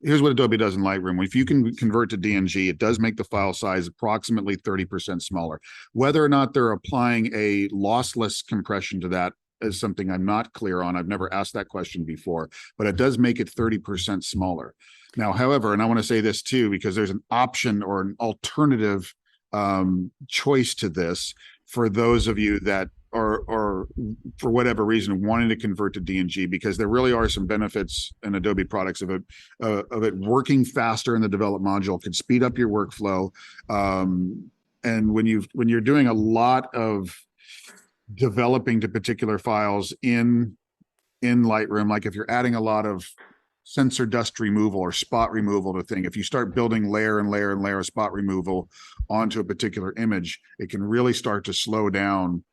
Here's what Adobe does in Lightroom. If you can convert to DNG, it does make the file size approximately 30% smaller. Whether or not they're applying a lossless compression to that is something I'm not clear on. I've never asked that question before, but it does make it 30% smaller. Now, however, and I want to say this too, because there's an option or an alternative choice to this for those of you that are for whatever reason wanting to convert to DNG, because there really are some benefits in Adobe products of it working faster in the develop module, could speed up your workflow. And when you're doing a lot of developing to particular files in Lightroom, like if you're adding a lot of sensor dust removal or spot removal to thing, if you start building layer and layer and layer of spot removal onto a particular image, it can really start to slow down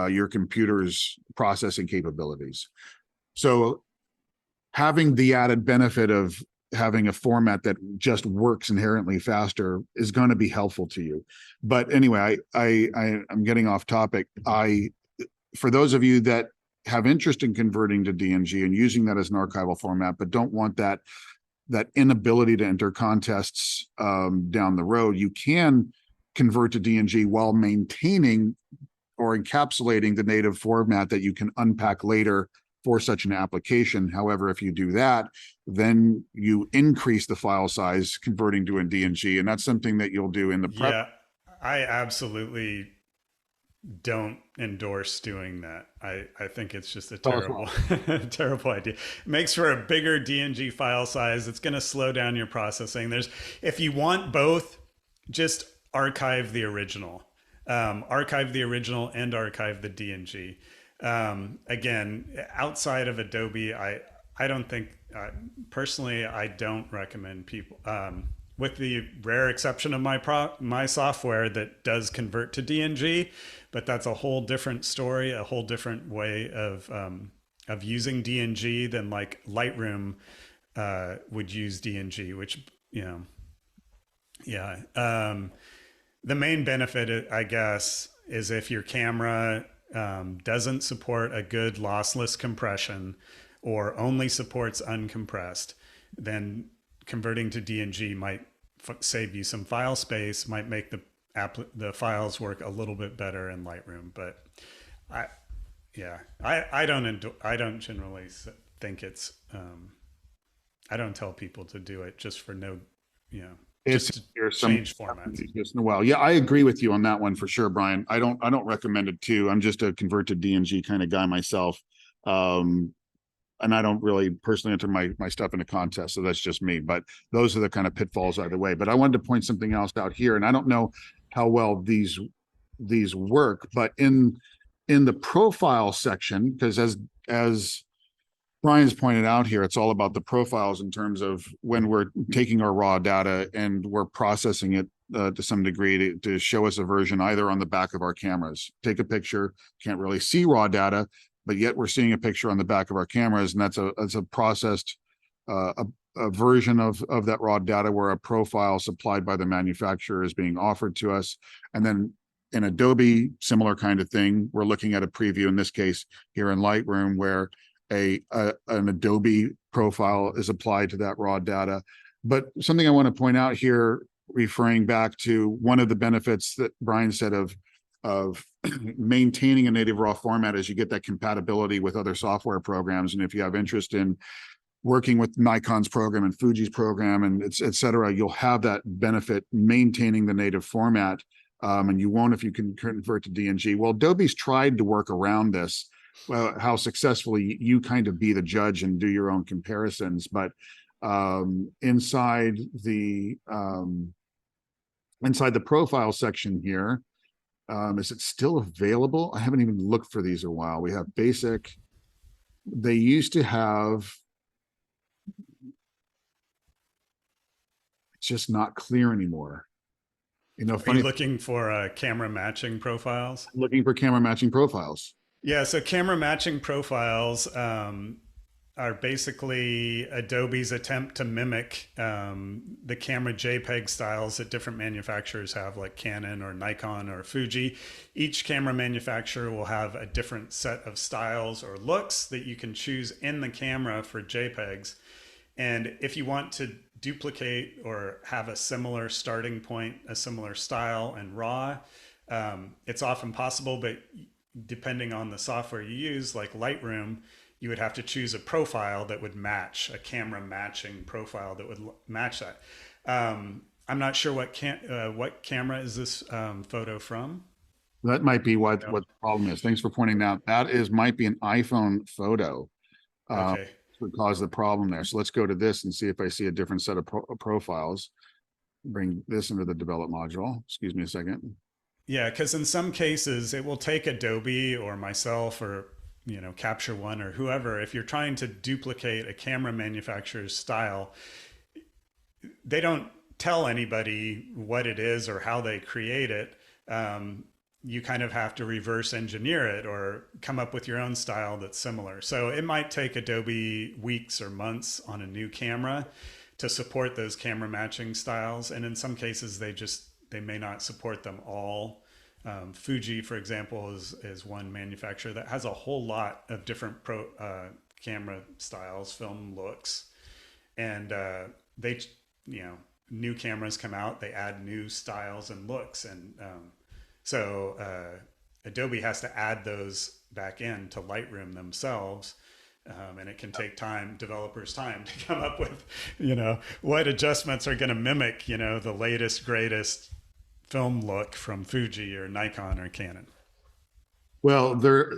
your computer's processing capabilities. So having the added benefit of having a format that just works inherently faster is going to be helpful to you. But anyway, I'm getting off topic. For those of you that have interest in converting to DNG and using that as an archival format, but don't want that inability to enter contests down the road, you can convert to DNG while maintaining or encapsulating the native format that you can unpack later for such an application. However, if you do that, then you increase the file size converting to a DNG, and that's something that you'll do in the prep. Yeah, I absolutely don't endorse doing that. I think it's just a terrible, terrible idea. It makes for a bigger DNG file size. It's going to slow down your processing. If you want both, just archive the original. Archive the original and archive the DNG. Again, outside of Adobe, I don't think, personally, I don't recommend people, with the rare exception of my software that does convert to DNG, but that's a whole different story, a whole different way of using DNG than like Lightroom would use DNG, which, yeah. The main benefit, I guess, is if your camera doesn't support a good lossless compression or only supports uncompressed, then converting to DNG might save you some file space, might make the files work a little bit better in Lightroom. But I don't generally think it's, I don't tell people to do it just for just to change formats. Well, yeah, I agree with you on that one for sure, Brian. I don't recommend it too. I'm just a convert to DNG kind of guy myself. and I don't really personally enter my stuff into contests, so that's just me. But those are the kind of pitfalls either way. But I wanted to point something else out here, and I don't know how well these work, but in the profile section, because as Brian's pointed out here, it's all about the profiles in terms of when we're taking our raw data and we're processing it to some degree to show us a version either on the back of our cameras. Take a picture, can't really see raw data, but yet we're seeing a picture on the back of our cameras, and that's a processed a version of that raw data where a profile supplied by the manufacturer is being offered to us. And then in Adobe, similar kind of thing, we're looking at a preview, in this case here in Lightroom, where an Adobe profile is applied to that raw data. But something I want to point out here, referring back to one of the benefits that Brian said of maintaining a native raw format, is you get that compatibility with other software programs. And if you have interest in working with Nikon's program and Fuji's program and et cetera, you'll have that benefit maintaining the native format. And you won't if you can convert to DNG. Well, Adobe's tried to work around this. Well, how successfully, you kind of be the judge and do your own comparisons. But inside the profile section here, is it still available? I haven't even looked for these in a while. We have basic. They used to have. It's just not clear anymore. You know, Are you looking for camera matching profiles? Looking for camera matching profiles. Yeah, so camera matching profiles are basically Adobe's attempt to mimic the camera JPEG styles that different manufacturers have, like Canon or Nikon or Fuji. Each camera manufacturer will have a different set of styles or looks that you can choose in the camera for JPEGs. And if you want to duplicate or have a similar starting point, a similar style and RAW, it's often possible, but depending on the software you use, like Lightroom, you would have to choose a profile that would match, a camera matching profile that would match that. I'm not sure what camera is this photo from? That might be what the problem is. Thanks for pointing out. That might be an iPhone photo. Okay. Would cause the problem there. So let's go to this and see if I see a different set of profiles. Bring this into the develop module. Excuse me a second. Yeah, because in some cases it will take Adobe or myself or Capture One or whoever. If you're trying to duplicate a camera manufacturer's style, they don't tell anybody what it is or how they create it. You kind of have to reverse engineer it or come up with your own style that's similar. So it might take Adobe weeks or months on a new camera to support those camera matching styles. And in some cases, they may not support them all. Fuji, for example, is one manufacturer that has a whole lot of different camera styles, film looks. And new cameras come out, they add new styles and looks. And so Adobe has to add those back in to Lightroom themselves. And it can take developers time to come up with, what adjustments are going to mimic, the latest, greatest film look from Fuji or Nikon or Canon. Well, they're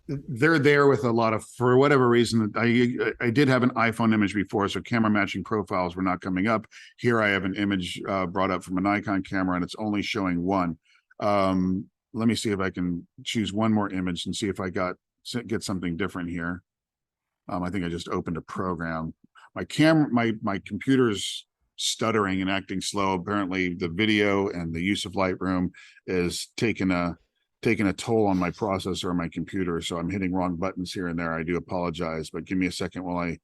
there with a lot of, for whatever reason, I did have an iPhone image before, so camera matching profiles were not coming up. Here I have an image brought up from a Nikon camera, and it's only showing one. Let me see if I can choose one more image and see if I get something different here. I think I just opened a program. My computer's stuttering and acting slow. Apparently the video and the use of Lightroom is taking a toll on my processor and my computer. So I'm hitting wrong buttons here and there. I do apologize, but give me a second while I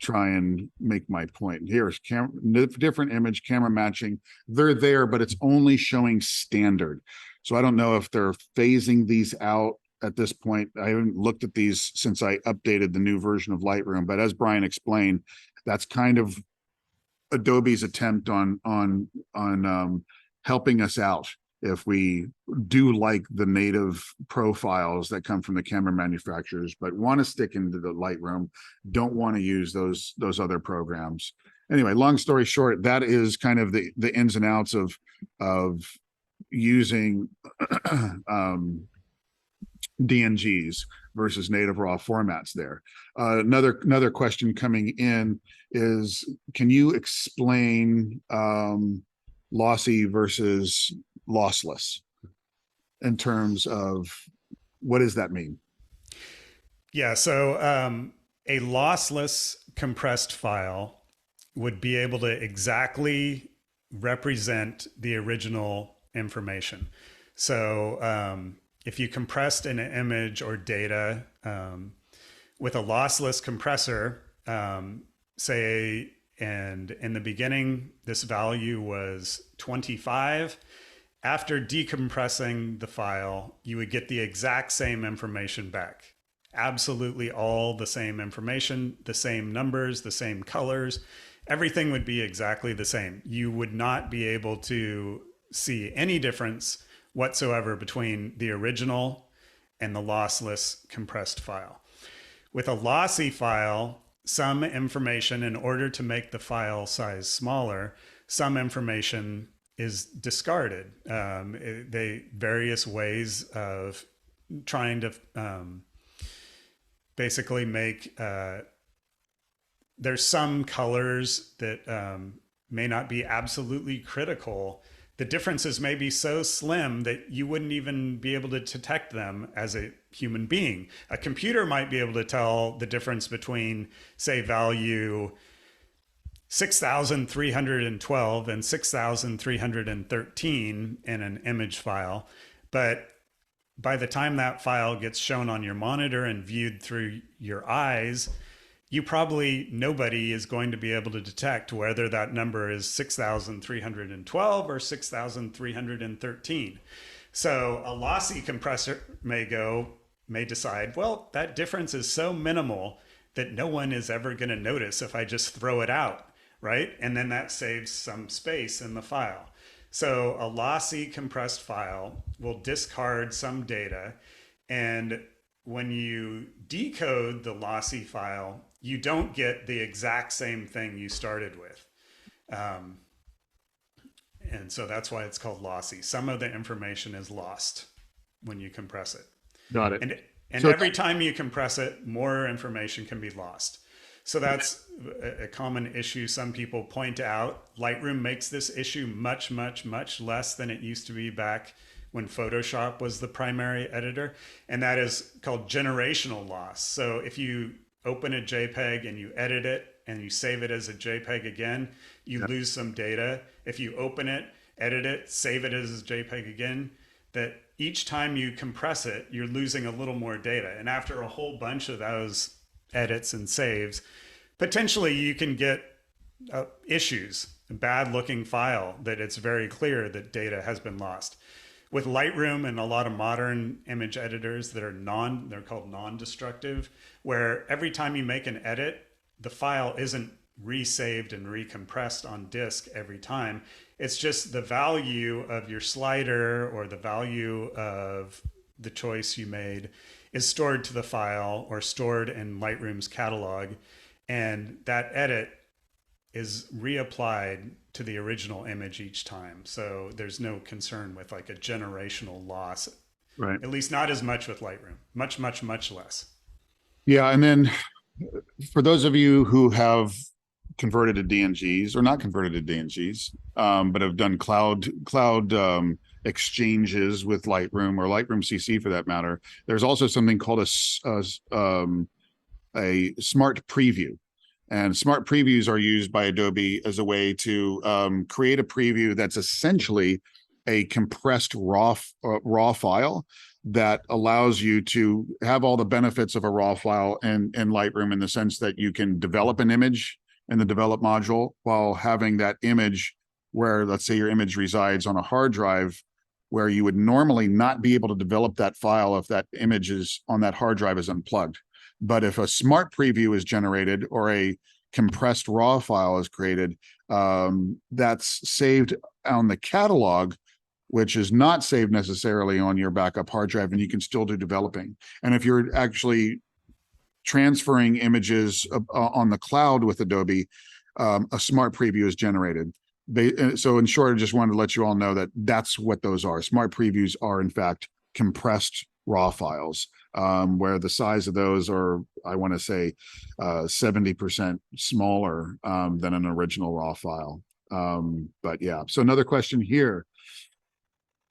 try and make my point. Here's different image, camera matching. They're there, but it's only showing standard. So I don't know if they're phasing these out at this point. I haven't looked at these since I updated the new version of Lightroom, but as Brian explained, that's kind of Adobe's attempt on helping us out if we do like the native profiles that come from the camera manufacturers, but want to stick into the Lightroom, don't want to use those other programs. Anyway, long story short, that is kind of the ins and outs of using DNGs versus native raw formats there. Another question coming in is, can you explain lossy versus lossless in terms of what does that mean? Yeah, so a lossless compressed file would be able to exactly represent the original information. So if you compressed an image or data with a lossless compressor, say, and in the beginning, this value was 25. After decompressing the file, you would get the exact same information back. Absolutely all the same information, the same numbers, the same colors. Everything would be exactly the same. You would not be able to see any difference whatsoever between the original and the lossless compressed file. With a lossy file, some information, in order to make the file size smaller, some information is discarded. Various ways of trying to basically make, there's some colors that may not be absolutely critical. The differences may be so slim that you wouldn't even be able to detect them as a human being. A computer might be able to tell the difference between, say, value 6,312 and 6,313 in an image file. But by the time that file gets shown on your monitor and viewed through your eyes, nobody is going to be able to detect whether that number is 6,312 or 6,313. So a lossy compressor may decide, well, that difference is so minimal that no one is ever going to notice if I just throw it out, right? And then that saves some space in the file. So a lossy compressed file will discard some data, and when you decode the lossy file, you don't get the exact same thing you started with. And so that's why it's called lossy. Some of the information is lost when you compress it. Got it. And so every time you compress it, more information can be lost. So that's a common issue some people point out. Lightroom makes this issue much, much, much less than it used to be back when Photoshop was the primary editor. And that is called generational loss. So if you open a JPEG and you edit it and you save it as a JPEG again, you lose some data. If you open it, edit it, save it as a JPEG again, that each time you compress it, you're losing a little more data. And after a whole bunch of those edits and saves, potentially you can get issues, a bad looking file that it's very clear that data has been lost. With Lightroom and a lot of modern image editors that are they're called non-destructive, where every time you make an edit, the file isn't resaved and recompressed on disk every time. It's just the value of your slider or the value of the choice you made is stored to the file or stored in Lightroom's catalog. And that edit is reapplied to the original image each time. So there's no concern with like a generational loss, right? At least not as much with Lightroom, much, much, much less. Yeah. And then for those of you who have converted to DNGs or not converted to DNGs, but have done cloud exchanges with Lightroom or Lightroom CC for that matter, there's also something called a smart preview. And smart previews are used by Adobe as a way to create a preview that's essentially a compressed raw file that allows you to have all the benefits of a raw file in Lightroom, in the sense that you can develop an image in the develop module while having that image where, let's say your image resides on a hard drive, where you would normally not be able to develop that file if that image is on that hard drive is unplugged. But if a smart preview is generated or a compressed raw file is created, that's saved on the catalog, which is not saved necessarily on your backup hard drive, and you can still do developing. And if you're actually transferring images on the cloud with Adobe, a smart preview is generated. So in short, I just wanted to let you all know that that's what those are. Smart previews are in fact compressed raw files, where the size of those are, I want to say, 70% smaller than an original raw file. But yeah, so another question here.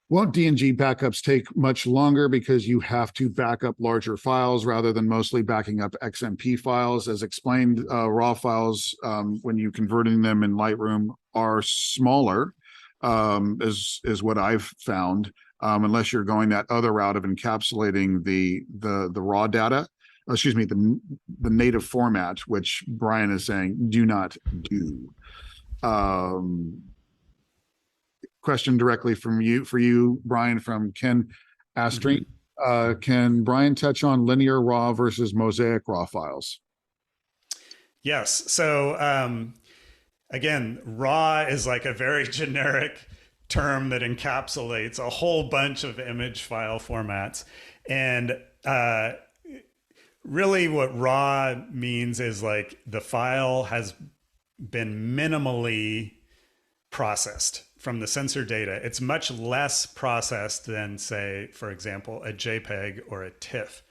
Won't DNG backups take much longer because you have to back up larger files rather than mostly backing up XMP files? As explained, raw files, when you converting them in Lightroom, are smaller, is what I've found, unless you're going that other route of encapsulating the raw data, excuse me, the native format, which Brian is saying do not do. Question directly for you, Brian, from Ken Astring. Can Brian touch on linear raw versus mosaic raw files? Yes. So again, raw is like a very generic term that encapsulates a whole bunch of image file formats. And really what raw means is like the file has been minimally processed from the sensor data. It's much less processed than, say, for example, a JPEG or a TIFF,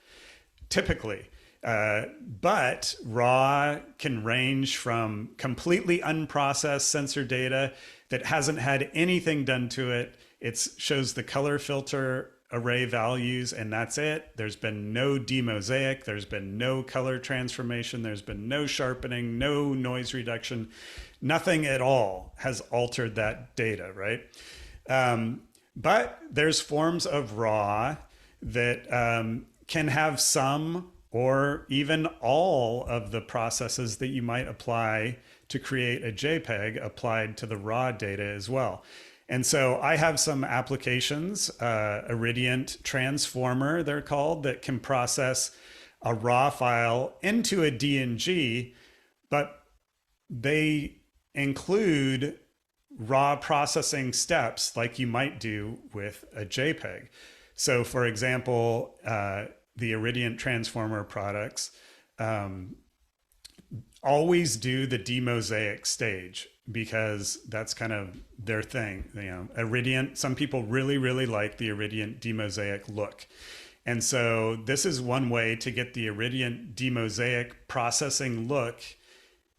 typically. But raw can range from completely unprocessed sensor data that hasn't had anything done to it. It shows the color filter array values and that's it. There's been no demosaic. There's been no color transformation. There's been no sharpening, no noise reduction. Nothing at all has altered that data, right? But there's forms of raw that can have some or even all of the processes that you might apply to create a JPEG applied to the raw data as well. And so I have some applications, Irridient Transformer, they're called, that can process a raw file into a DNG, but they include raw processing steps like you might do with a JPEG. So for example, the Irridient Transformer products always do the demosaic stage because that's kind of their thing. You know, Irridient, some people really, really like the Irridient demosaic look. And so this is one way to get the Irridient demosaic processing look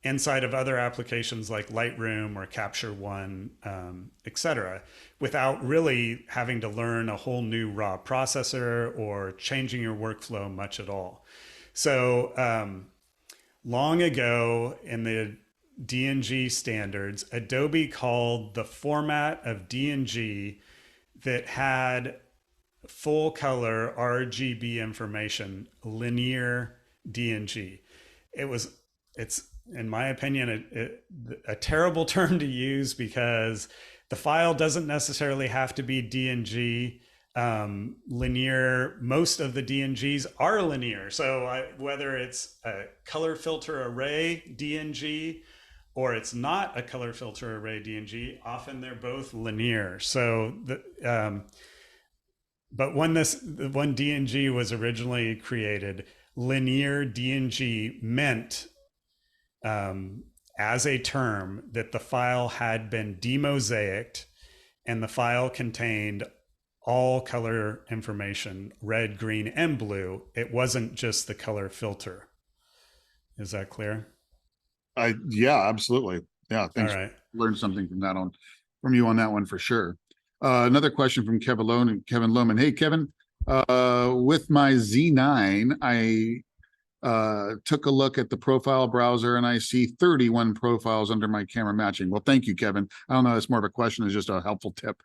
inside of other applications like Lightroom or Capture One, etc., without really having to learn a whole new raw processor or changing your workflow much at all. So long ago in the DNG standards, Adobe called the format of DNG that had full color RGB information linear DNG. It's in my opinion, a terrible term to use because the file doesn't necessarily have to be DNG linear. Most of the DNGs are linear. So whether it's a color filter array DNG or it's not a color filter array DNG, often they're both linear. So but when DNG was originally created, linear DNG meant as a term that the file had been demosaiced and the file contained all color information, red, green, and blue. It wasn't just the color filter. Is that clear? Yeah, absolutely. Yeah, thanks. All right. Learned something from you on that one for sure. Another question from Kevin Lohman. Hey, Kevin, with my Z9, I took a look at the profile browser and I see 31 profiles under my camera matching. Well, thank you, Kevin. I don't know, it's more of a question, it's just a helpful tip.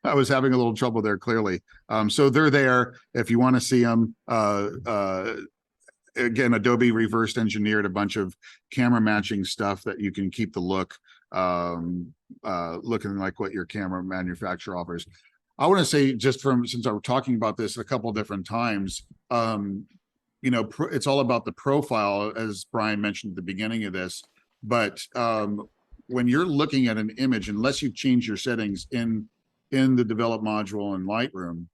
I was having a little trouble there, clearly. So they're there if you want to see them. Again, Adobe reversed engineered a bunch of camera matching stuff that you can keep the look looking like what your camera manufacturer offers. I want to say, just since I was talking about this a couple different times, you know, it's all about the profile, as Brian mentioned at the beginning of this. But when you're looking at an image, unless you change your settings in the develop module in Lightroom,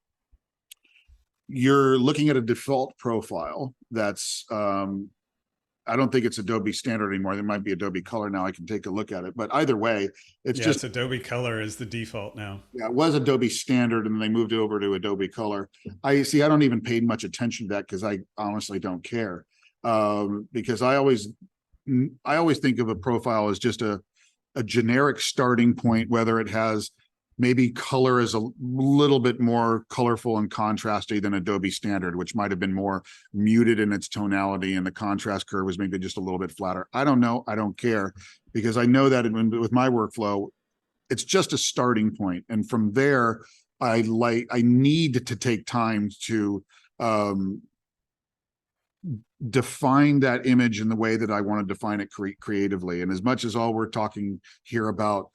you're looking at a default profile that's I don't think it's Adobe standard anymore. There might be Adobe Color now. I can take a look at it, but either way, it's Yeah, just it's Adobe Color is the default now. yeah, it was Adobe standard and then they moved it over to Adobe Color. I don't even pay much attention to that because I honestly don't care. Because I always think of a profile as just a generic starting point, whether it has maybe color is a little bit more colorful and contrasty than Adobe standard, which might have been more muted in its tonality and the contrast curve was maybe just a little bit flatter. I don't know. I don't care because I know that with my workflow, it's just a starting point. And from there, I need to take time to define that image in the way that I want to define it creatively. And as much as all we're talking here about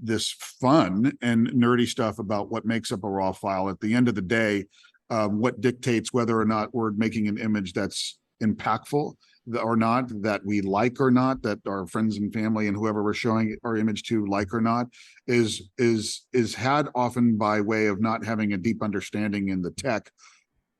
this fun and nerdy stuff about what makes up a raw file, at the end of the day, what dictates whether or not we're making an image that's impactful or not, that we like or not, that our friends and family and whoever we're showing our image to like or not, is had often by way of not having a deep understanding in the tech.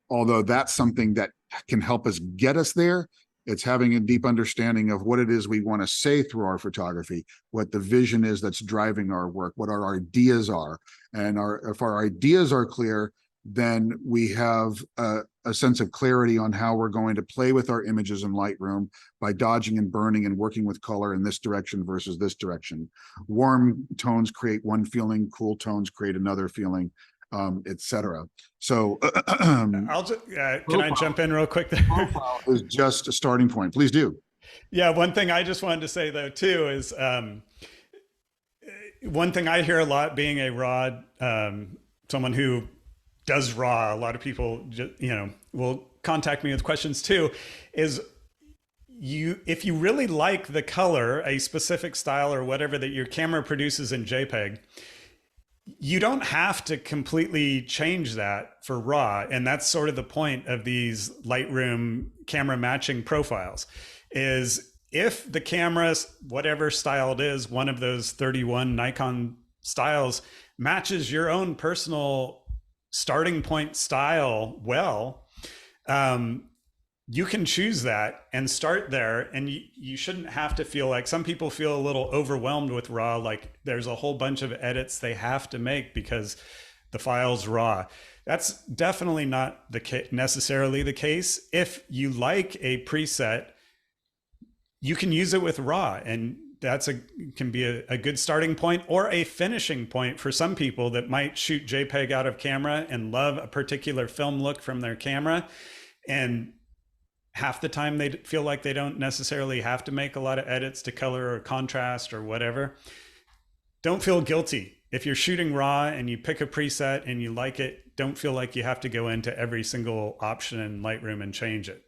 Although that's something that can help us get us there. It's having a deep understanding of what it is we want to say through our photography, what the vision is that's driving our work, what our ideas are. And if our ideas are clear, then we have a sense of clarity on how we're going to play with our images in Lightroom by dodging and burning and working with color in this direction versus this direction. Warm tones create one feeling, cool tones create another feeling, etc. So I'll just, can I jump in real quick there? Profile is just a starting point. Please do. Yeah, one thing I just wanted to say though too is one thing I hear a lot being a raw, someone who does raw, a lot of people will contact me with questions too, is if you really like the color, a specific style or whatever that your camera produces in JPEG, you don't have to completely change that for raw. And that's sort of the point of these Lightroom camera matching profiles, is if the camera, whatever style it is, one of those 31 Nikon styles matches your own personal starting point style well, you can choose that and start there. And you shouldn't have to feel like, some people feel a little overwhelmed with raw, like there's a whole bunch of edits they have to make because the file's raw. That's definitely not necessarily the case. If you like a preset, you can use it with raw, and that's can be a good starting point or a finishing point for some people that might shoot JPEG out of camera and love a particular film look from their camera. And half the time they feel like they don't necessarily have to make a lot of edits to color or contrast or whatever. Don't feel guilty. If you're shooting raw and you pick a preset and you like it, don't feel like you have to go into every single option in Lightroom and change it.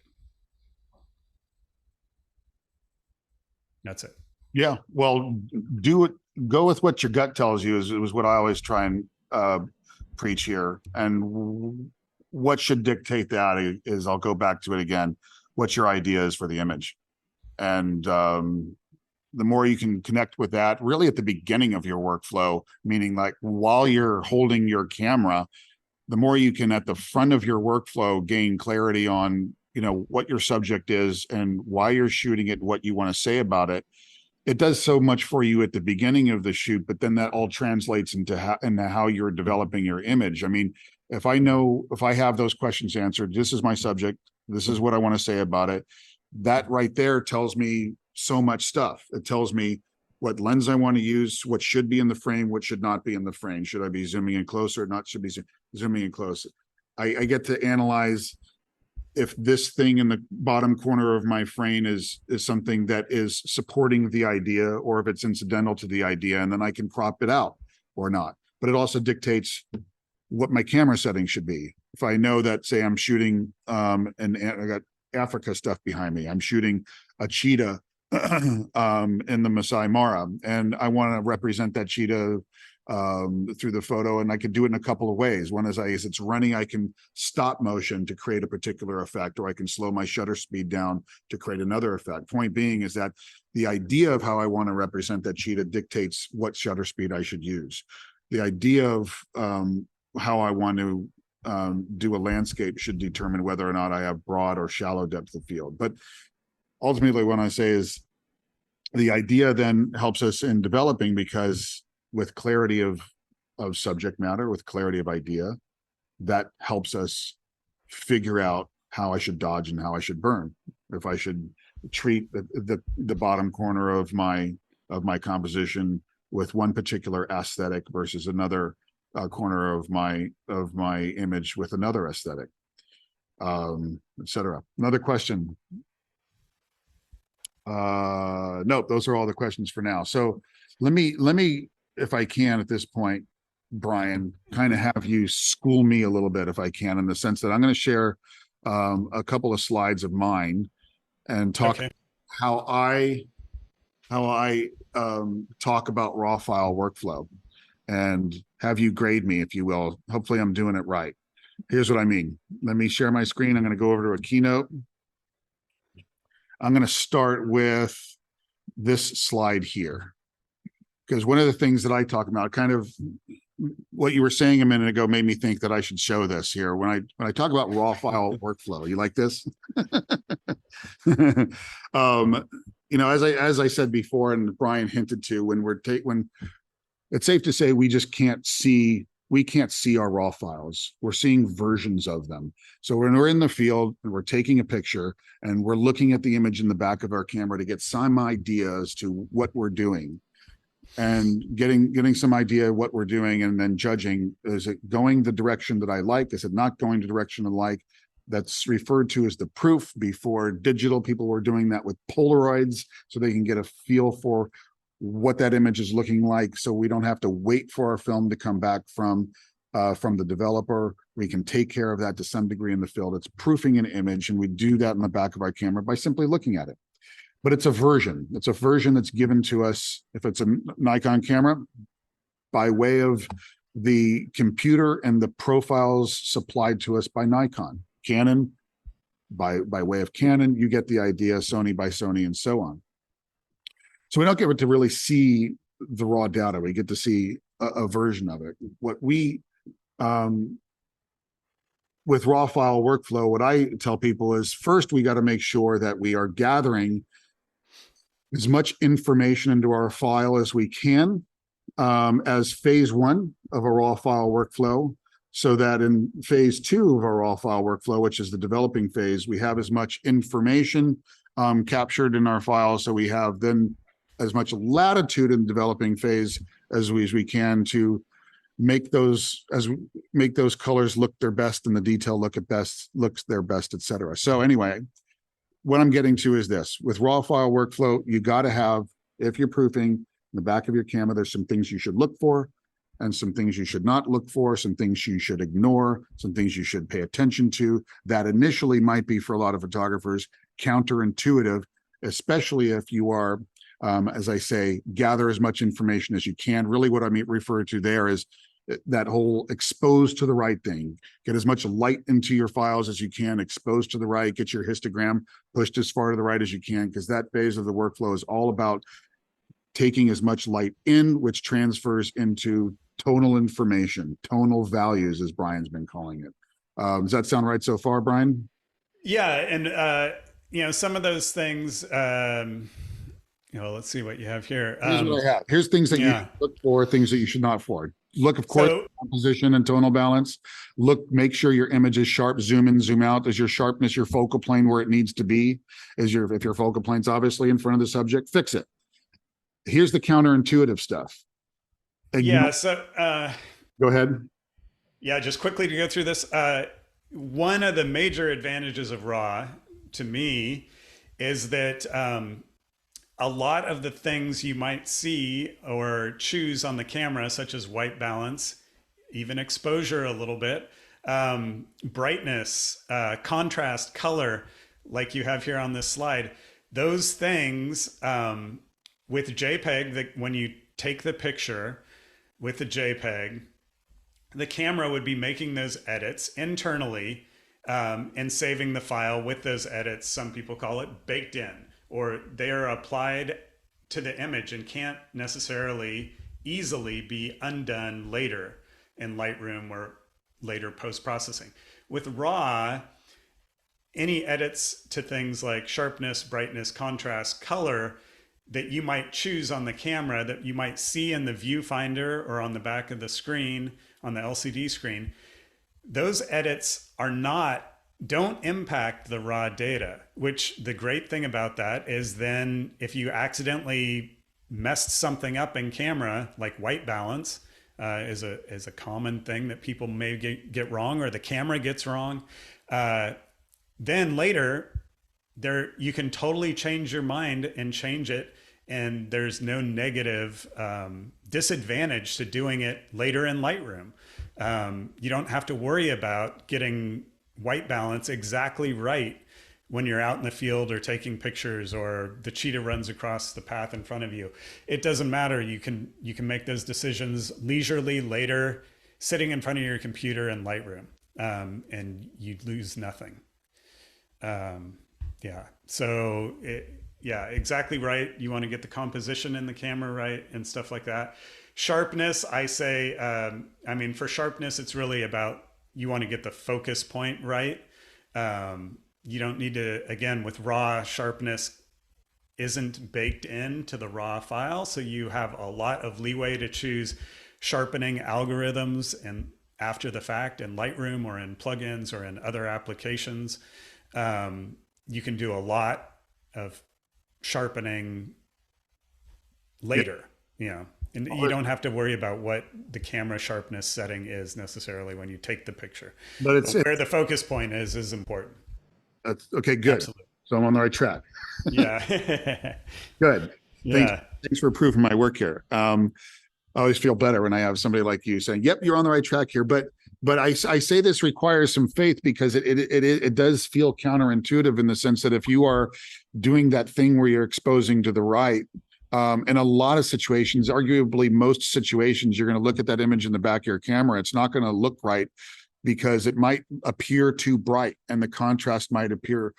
That's it. Yeah, well, do it. Go with what your gut tells you is what I always try and preach here. And what should dictate that is, I'll go back to it again, what your idea is for the image. And the more you can connect with that really at the beginning of your workflow, meaning like while you're holding your camera, the more you can at the front of your workflow gain clarity on, what your subject is and why you're shooting it, what you want to say about it. It does so much for you at the beginning of the shoot, but then that all translates into how you're developing your image. I mean, if I have those questions answered, this is my subject, this is what I want to say about it, that right there tells me so much stuff. It tells me what lens I want to use, what should be in the frame, what should not be in the frame. Should I be zooming in closer or not? Should be zooming in closer. I get to analyze if this thing in the bottom corner of my frame is something that is supporting the idea or if it's incidental to the idea, and then I can crop it out or not. But it also dictates what my camera settings should be. If I know that, say I'm shooting and I got Africa stuff behind me, I'm shooting a cheetah in the Masai Mara, and I want to represent that cheetah through the photo, and I could do it in a couple of ways. One is as it's running, I can stop motion to create a particular effect, or I can slow my shutter speed down to create another effect. Point being is that the idea of how I want to represent that cheetah dictates what shutter speed I should use. The idea of how I want to do a landscape should determine whether or not I have broad or shallow depth of field. But ultimately what I say is the idea then helps us in developing, because with clarity of subject matter, with clarity of idea, that helps us figure out how I should dodge and how I should burn. If I should treat the bottom corner of my composition with one particular aesthetic versus another corner of my image with another aesthetic, etc. Another question. Nope, those are all the questions for now. So let me, if I can at this point, Brian, kind of have you school me a little bit, if I can, in the sense that I'm going to share a couple of slides of mine and talk how I talk about raw file workflow, and have you grade me, if you will. Hopefully I'm doing it right. Here's what I mean. Let me share my screen. I'm going to go over to a keynote. I'm going to start with this slide here, because one of the things that I talk about, kind of what you were saying a minute ago, made me think that I should show this here. When I talk about raw file workflow, you like this? You know, as I said before, and Brian hinted to, when it's safe to say we just can't see our raw files. We're seeing versions of them. So when we're in the field and we're taking a picture and we're looking at the image in the back of our camera to get some idea as to what we're doing, and getting some idea of what we're doing, and then judging, is it going the direction that I like? Is it not going the direction I like? That's referred to as the proof. Before digital, people were doing that with Polaroids so they can get a feel for what that image is looking like, so we don't have to wait for our film to come back from the developer. We can take care of that to some degree in the field. It's proofing an image, and we do that in the back of our camera by simply looking at it. But it's a version. It's a version that's given to us, if it's a Nikon camera, by way of the computer and the profiles supplied to us by Nikon. Canon, by way of Canon, you get the idea, Sony by Sony, and so on. So we don't get to really see the raw data. We get to see a version of it. What we, with raw file workflow, what I tell people is, first, we got to make sure that we are gathering as much information into our file as we can, as phase one of a raw file workflow, so that in phase two of our raw file workflow, which is the developing phase, we have as much information captured in our file, so we have then as much latitude in the developing phase as we can to make those colors look their best and the detail looks their best, etc. So anyway, what I'm getting to is this: with raw file workflow, you got to have, if you're proofing in the back of your camera, there's some things you should look for and some things you should not look for, some things you should ignore, some things you should pay attention to. That initially might be, for a lot of photographers, counterintuitive, especially if you are, as I say, gather as much information as you can. Really what I refer to there is that whole expose to the right thing. Get as much light into your files as you can, expose to the right, get your histogram pushed as far to the right as you can, because that phase of the workflow is all about taking as much light in, which transfers into tonal information, tonal values, as Brian's been calling it. Does that sound right so far, Brian? Yeah, and you know, some of those things. You know, let's see what you have here. Here's what I have. Here's things that you look for, things that you should not for. Look, of course, composition and tonal balance. Look, make sure your image is sharp. Zoom in, zoom out. Is your sharpness, your focal plane where it needs to be? If your focal plane's obviously in front of the subject, fix it. Here's the counterintuitive stuff. Yeah. So go ahead. Yeah, just quickly to go through this. One of the major advantages of RAW, to me, is that a lot of the things you might see or choose on the camera, such as white balance, even exposure a little bit, brightness, contrast, color, like you have here on this slide, those things with JPEG, that when you take the picture with the JPEG, the camera would be making those edits internally and saving the file with those edits. Some people call it baked in, or they are applied to the image and can't necessarily easily be undone later in Lightroom or later post-processing. With RAW, any edits to things like sharpness, brightness, contrast, color that you might choose on the camera that you might see in the viewfinder or on the back of the screen, on the LCD screen, those edits don't impact the raw data, which the great thing about that is then if you accidentally messed something up in camera, like white balance is a common thing that people may get wrong, or the camera gets wrong, then later you can totally change your mind and change it, and there's no negative disadvantage to doing it later in Lightroom. You don't have to worry about getting white balance exactly right when you're out in the field or taking pictures, or the cheetah runs across the path in front of you. It doesn't matter. You can make those decisions leisurely later, sitting in front of your computer in Lightroom, and you lose nothing. Yeah. So yeah, exactly right. You want to get the composition in the camera right and stuff like that. Sharpness, I say, I mean, for sharpness, it's really about, you want to get the focus point right. You don't need to, again, with RAW, sharpness isn't baked into the RAW file. So you have a lot of leeway to choose sharpening algorithms and after the fact in Lightroom or in plugins or in other applications. You can do a lot of sharpening later, you know, and you don't have to worry about what the camera sharpness setting is necessarily when you take the picture. But where the focus point is important. That's okay. Good. Absolutely. So I'm on the right track. Yeah. Good. Yeah. Thanks for approving my work here. I always feel better when I have somebody like you saying, "Yep, you're on the right track here." But I say this requires some faith, because it does feel counterintuitive in the sense that if you are doing that thing where you're exposing to the right, in a lot of situations, arguably most situations, you're going to look at that image in the back of your camera. It's not going to look right because it might appear too bright and the contrast might appear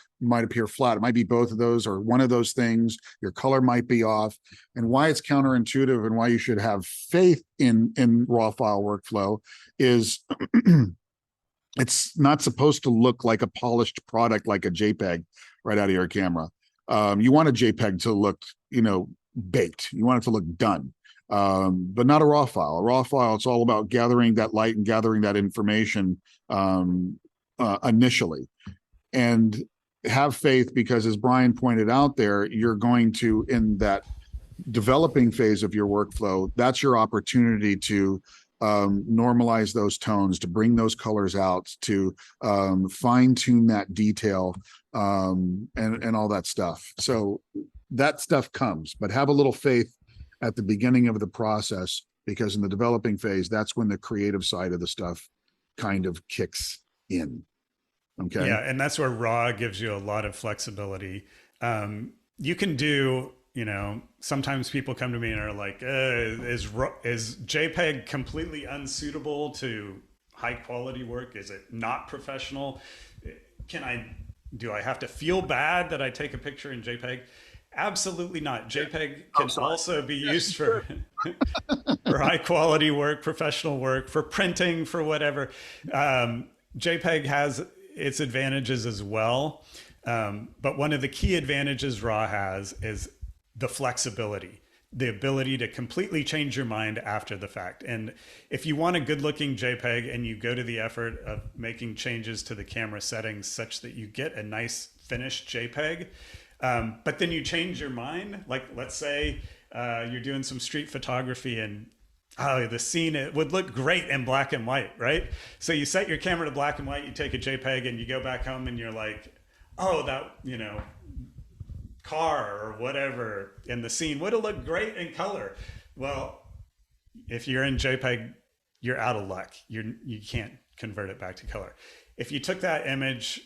flat. It might be both of those or one of those things. Your color might be off. And why it's counterintuitive and why you should have faith in raw file workflow is it's not supposed to look like a polished product like a JPEG right out of your camera. You want a JPEG to look, baked. You want it to look done. But not a raw file. A raw file, it's all about gathering that light and gathering that information initially. And have faith, because as Brian pointed out there, you're going to, in that developing phase of your workflow, that's your opportunity to normalize those tones, to bring those colors out, to fine tune that detail, and all that stuff. So that stuff comes, but have a little faith at the beginning of the process, because in the developing phase, that's when the creative side of the stuff kind of kicks in. Okay. Yeah. And that's where RAW gives you a lot of flexibility. You can do, sometimes people come to me and are like, is JPEG completely unsuitable to high quality work? Is it not professional? Do I have to feel bad that I take a picture in JPEG? Absolutely not. JPEG can also be used for high quality work, professional work, for printing, for whatever. JPEG has its advantages as well. But one of the key advantages RAW has is the flexibility, the ability to completely change your mind after the fact. And if you want a good looking JPEG and you go to the effort of making changes to the camera settings such that you get a nice finished JPEG, but then you change your mind, like let's say you're doing some street photography and the scene, it would look great in black and white, right? So you set your camera to black and white, you take a JPEG and you go back home and you're like, oh, that, car or whatever in the scene would have looked great in color. Well, if you're in JPEG, you're out of luck. You can't convert it back to color. If you took that image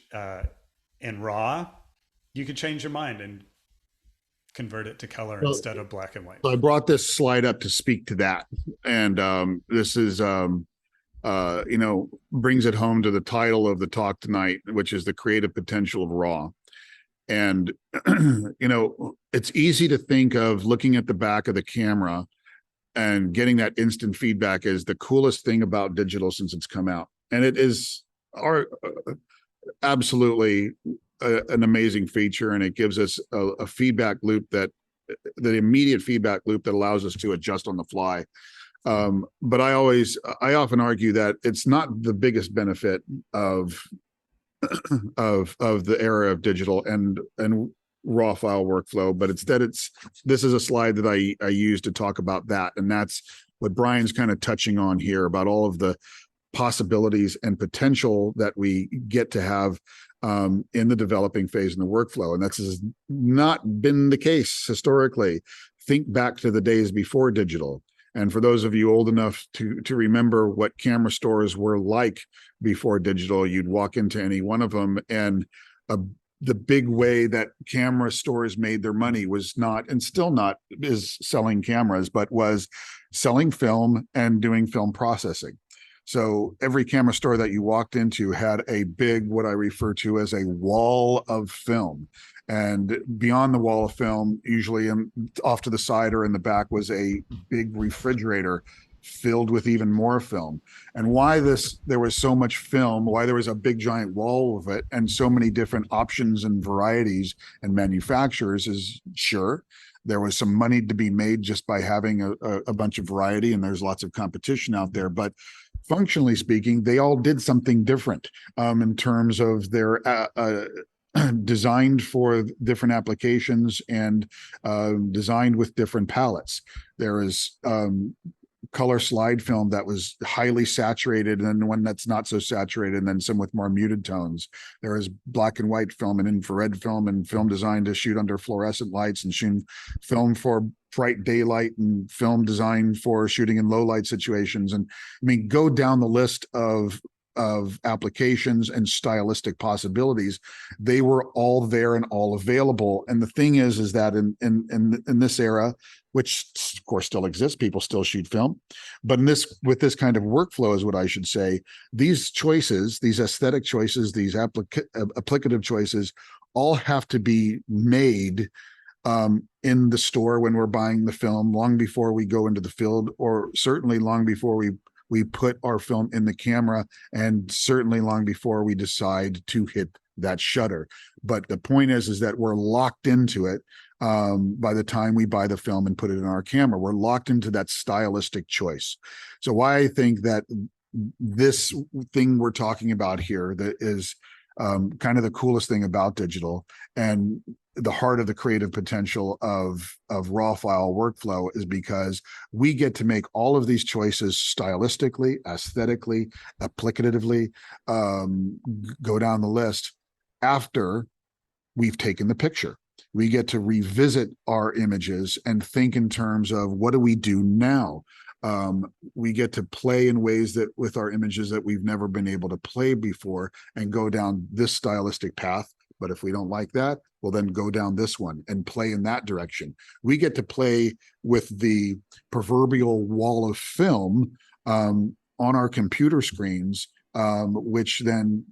in RAW, you could change your mind and convert it to color instead of black and white. So I brought this slide up to speak to that. And this is, brings it home to the title of the talk tonight, which is the creative potential of RAW. And, it's easy to think of looking at the back of the camera and getting that instant feedback as the coolest thing about digital since it's come out. And it is absolutely an amazing feature, and it gives us a feedback loop that the immediate feedback loop that allows us to adjust on the fly. But I often argue that it's not the biggest benefit of the era of digital and raw file workflow, but instead this is a slide that I use to talk about that, and that's what Brian's kind of touching on here about all of the possibilities and potential that we get to have in the developing phase in the workflow. And that's not been the case historically. Think back to the days before digital. And for those of you old enough to remember what camera stores were like before digital, you'd walk into any one of them, and the big way that camera stores made their money was not, and still not, is selling cameras, but was selling film and doing film processing. So every camera store that you walked into had a big, what I refer to as a wall of film. And beyond the wall of film, usually off to the side or in the back, was a big refrigerator filled with even more film. And why there was so much film, why there was a big giant wall of it and so many different options and varieties and manufacturers is, sure, there was some money to be made just by having a bunch of variety, and there's lots of competition out there. But functionally speaking, they all did something different in terms of their designed for different applications and designed with different palettes. There is color slide film that was highly saturated, and then one that's not so saturated, and then some with more muted tones. There is black and white film and infrared film and film designed to shoot under fluorescent lights, and shoot film for bright daylight, and film designed for shooting in low light situations. And I mean, go down the list of applications and stylistic possibilities. They were all there and all available. And the thing is that in this era, which of course still exists, people still shoot film, but with this kind of workflow is what I should say, these choices, these aesthetic choices, these applicative choices all have to be made in the store when we're buying the film, long before we go into the field, or certainly long before we put our film in the camera, and certainly long before we decide to hit that shutter. But the point is that we're locked into it by the time we buy the film and put it in our camera. We're locked into that stylistic choice. So why I think that this thing we're talking about here, that is kind of the coolest thing about digital and the heart of the creative potential of raw file workflow, is because we get to make all of these choices stylistically, aesthetically, applicatively, go down the list after we've taken the picture. We get to revisit our images and think in terms of, what do we do now? We get to play in ways that with our images that we've never been able to play before, and go down this stylistic path. But if we don't like that, we'll then go down this one and play in that direction. We get to play with the proverbial wall of film on our computer screens, which then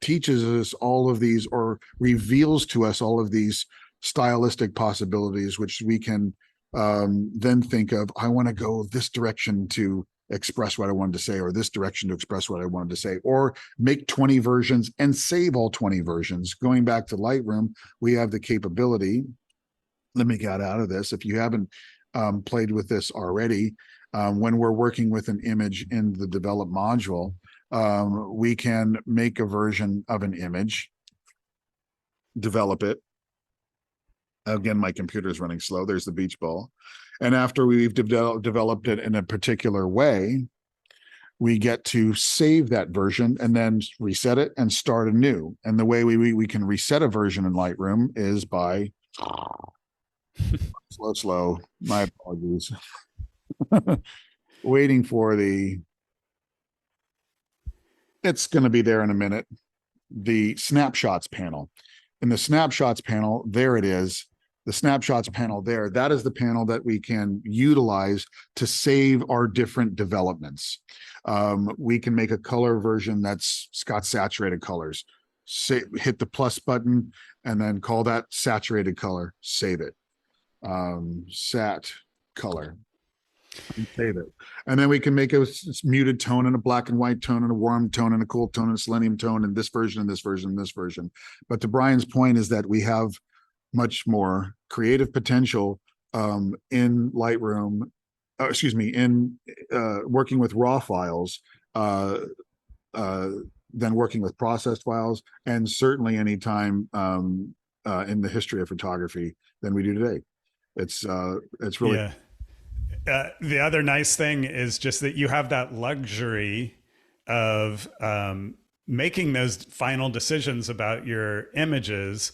teaches us all of these, or reveals to us all of these stylistic possibilities, which we can then think of, I want to go this direction to express what I wanted to say, or this direction to express what I wanted to say, or make 20 versions and save all 20 versions. Going back to Lightroom, we have the capability, let me get out of this, if you haven't played with this already, when we're working with an image in the develop module, we can make a version of an image, develop it. Again, my computer is running slow. There's the beach ball. And after we've developed it in a particular way, we get to save that version and then reset it and start anew. And the way we can reset a version in Lightroom is by slow. My apologies. Waiting for it's going to be there in a minute. The snapshots panel. In the snapshots panel, there it is. The snapshots panel there, that is the panel that we can utilize to save our different developments. We can make a color version that's got saturated colors. Hit the plus button and then call that saturated color, save it. Sat color. Save it. And then we can make a muted tone and a black and white tone and a warm tone and a cool tone and a selenium tone and this version and this version and this version. But to Brian's point is that we have much more creative potential in Lightroom, in working with raw files than working with processed files, and certainly anytime in the history of photography than we do today. It's really Yeah. The other nice thing is just that you have that luxury of making those final decisions about your images,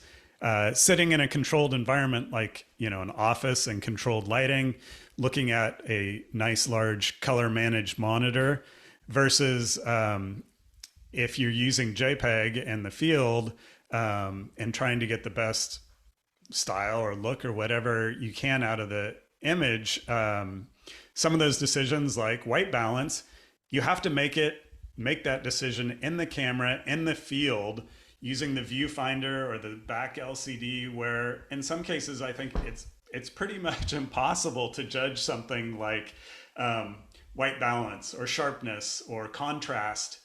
sitting in a controlled environment like, an office and controlled lighting, looking at a nice large color managed monitor versus if you're using JPEG in the field and trying to get the best style or look or whatever you can out of the image. Some of those decisions like white balance, you have to make that decision in the camera, in the field, using the viewfinder or the back LCD, where in some cases I think it's pretty much impossible to judge something like white balance or sharpness or contrast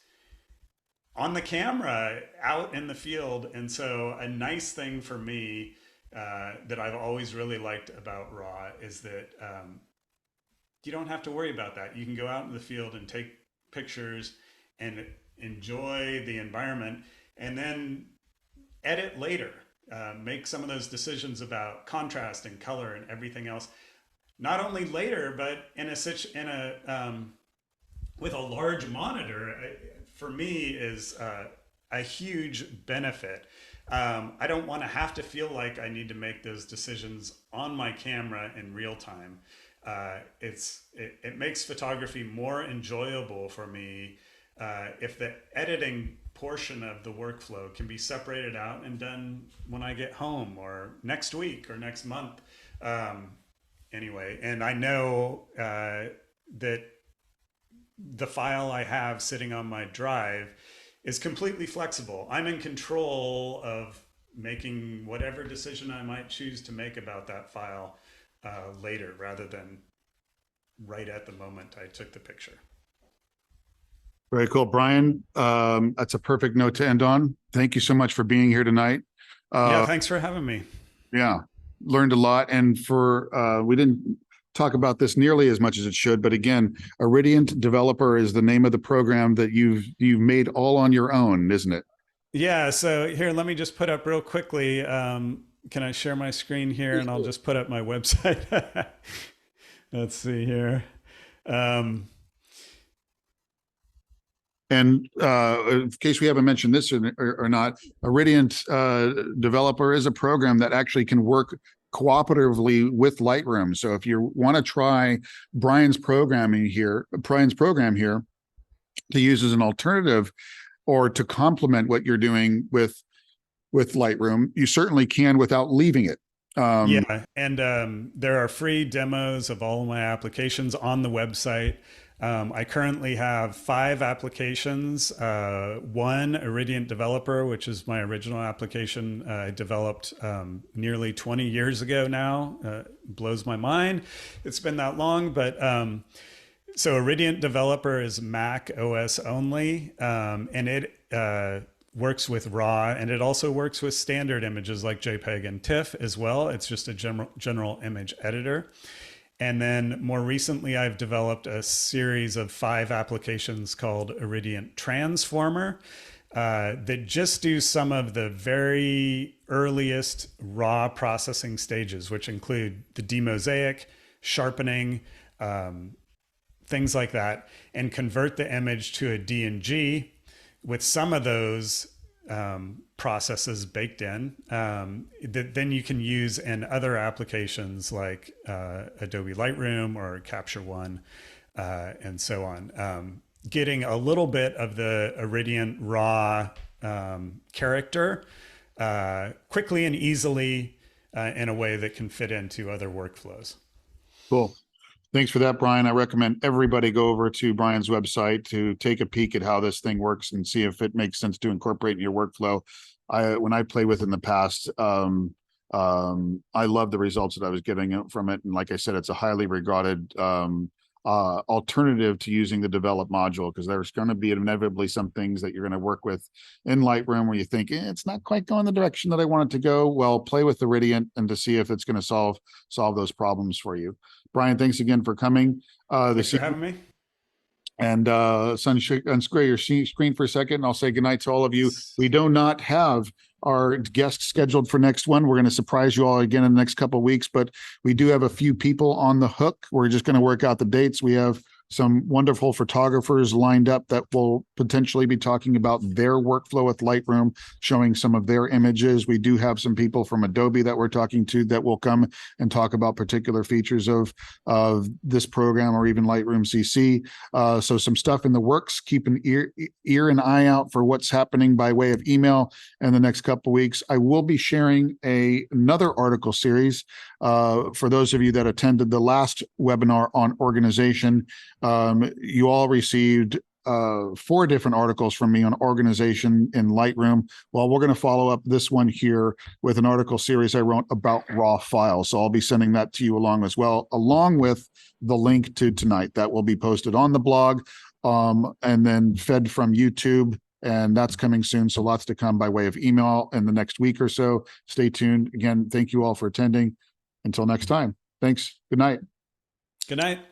on the camera out in the field. And so a nice thing for me that I've always really liked about RAW is that you don't have to worry about that. You can go out in the field and take pictures and enjoy the environment and then edit later. Make some of those decisions about contrast and color and everything else, not only later, but with a large monitor, for me is a huge benefit. I don't want to have to feel like I need to make those decisions on my camera in real time. It makes photography more enjoyable for me if the editing portion of the workflow can be separated out and done when I get home or next week or next month. Anyway, and I know that the file I have sitting on my drive is completely flexible. I'm in control of making whatever decision I might choose to make about that file later, rather than right at the moment I took the picture. very cool. Brian, that's a perfect note to end on. Thank you so much for being here tonight. Yeah, thanks for having me. Yeah, learned a lot. And we didn't talk about this nearly as much as it should, but again, Irridient Developer is the name of the program that you've made all on your own, isn't it? Yeah, so here, let me just put up real quickly. Can I share my screen here? And I'll just put up my website. Let's see here. And in case we haven't mentioned this or not, Irridient Developer is a program that actually can work cooperatively with Lightroom. So if you want to try Brian's program here to use as an alternative or to complement what you're doing with Lightroom, you certainly can without leaving it. Yeah, and there are free demos of all of my applications on the website. I currently have 5 applications. One, Irridient Developer, which is my original application I developed nearly 20 years ago now. Blows my mind. It's been that long, but so Irridient Developer is Mac OS only, and it works with RAW, and it also works with standard images like JPEG and TIFF as well. It's just a general image editor. And then more recently, I've developed a series of 5 applications called Irridient Transformer that just do some of the very earliest raw processing stages, which include the demosaic, sharpening, things like that, and convert the image to a DNG with some of those processes baked in that then you can use in other applications like Adobe Lightroom or Capture One and so on. Getting a little bit of the Irridient raw character quickly and easily in a way that can fit into other workflows. Cool. Thanks for that, Brian. I recommend everybody go over to Brian's website to take a peek at how this thing works and see if it makes sense to incorporate in your workflow. When I played with it in the past, I love the results that I was getting from it. And like I said, it's a highly regarded alternative to using the develop module, because there's going to be inevitably some things that you're going to work with in Lightroom where you think it's not quite going the direction that I want it to go. Well, play with Irridient and to see if it's going to solve those problems for you. Brian, thanks again for coming. Thanks for having me. And Son, unscrew your screen for a second, and I'll say goodnight to all of you. We do not have our guest scheduled for next one. We're going to surprise you all again in the next couple of weeks, but we do have a few people on the hook. We're just going to work out the dates. We have some wonderful photographers lined up that will potentially be talking about their workflow with Lightroom, showing some of their images. We do have some people from Adobe that we're talking to that will come and talk about particular features of this program, or even Lightroom CC. So some stuff in the works. Keep an ear and eye out for what's happening by way of email in the next couple of weeks. I will be sharing another article series for those of you that attended the last webinar on organization. You all received 4 different articles from me on organization in Lightroom. Well, we're going to follow up this one here with an article series I wrote about raw files. So I'll be sending that to you along as well, along with the link to tonight that will be posted on the blog and then fed from YouTube. And that's coming soon. So lots to come by way of email in the next week or so. Stay tuned. Again, thank you all for attending. Until next time. Thanks. Good night. Good night.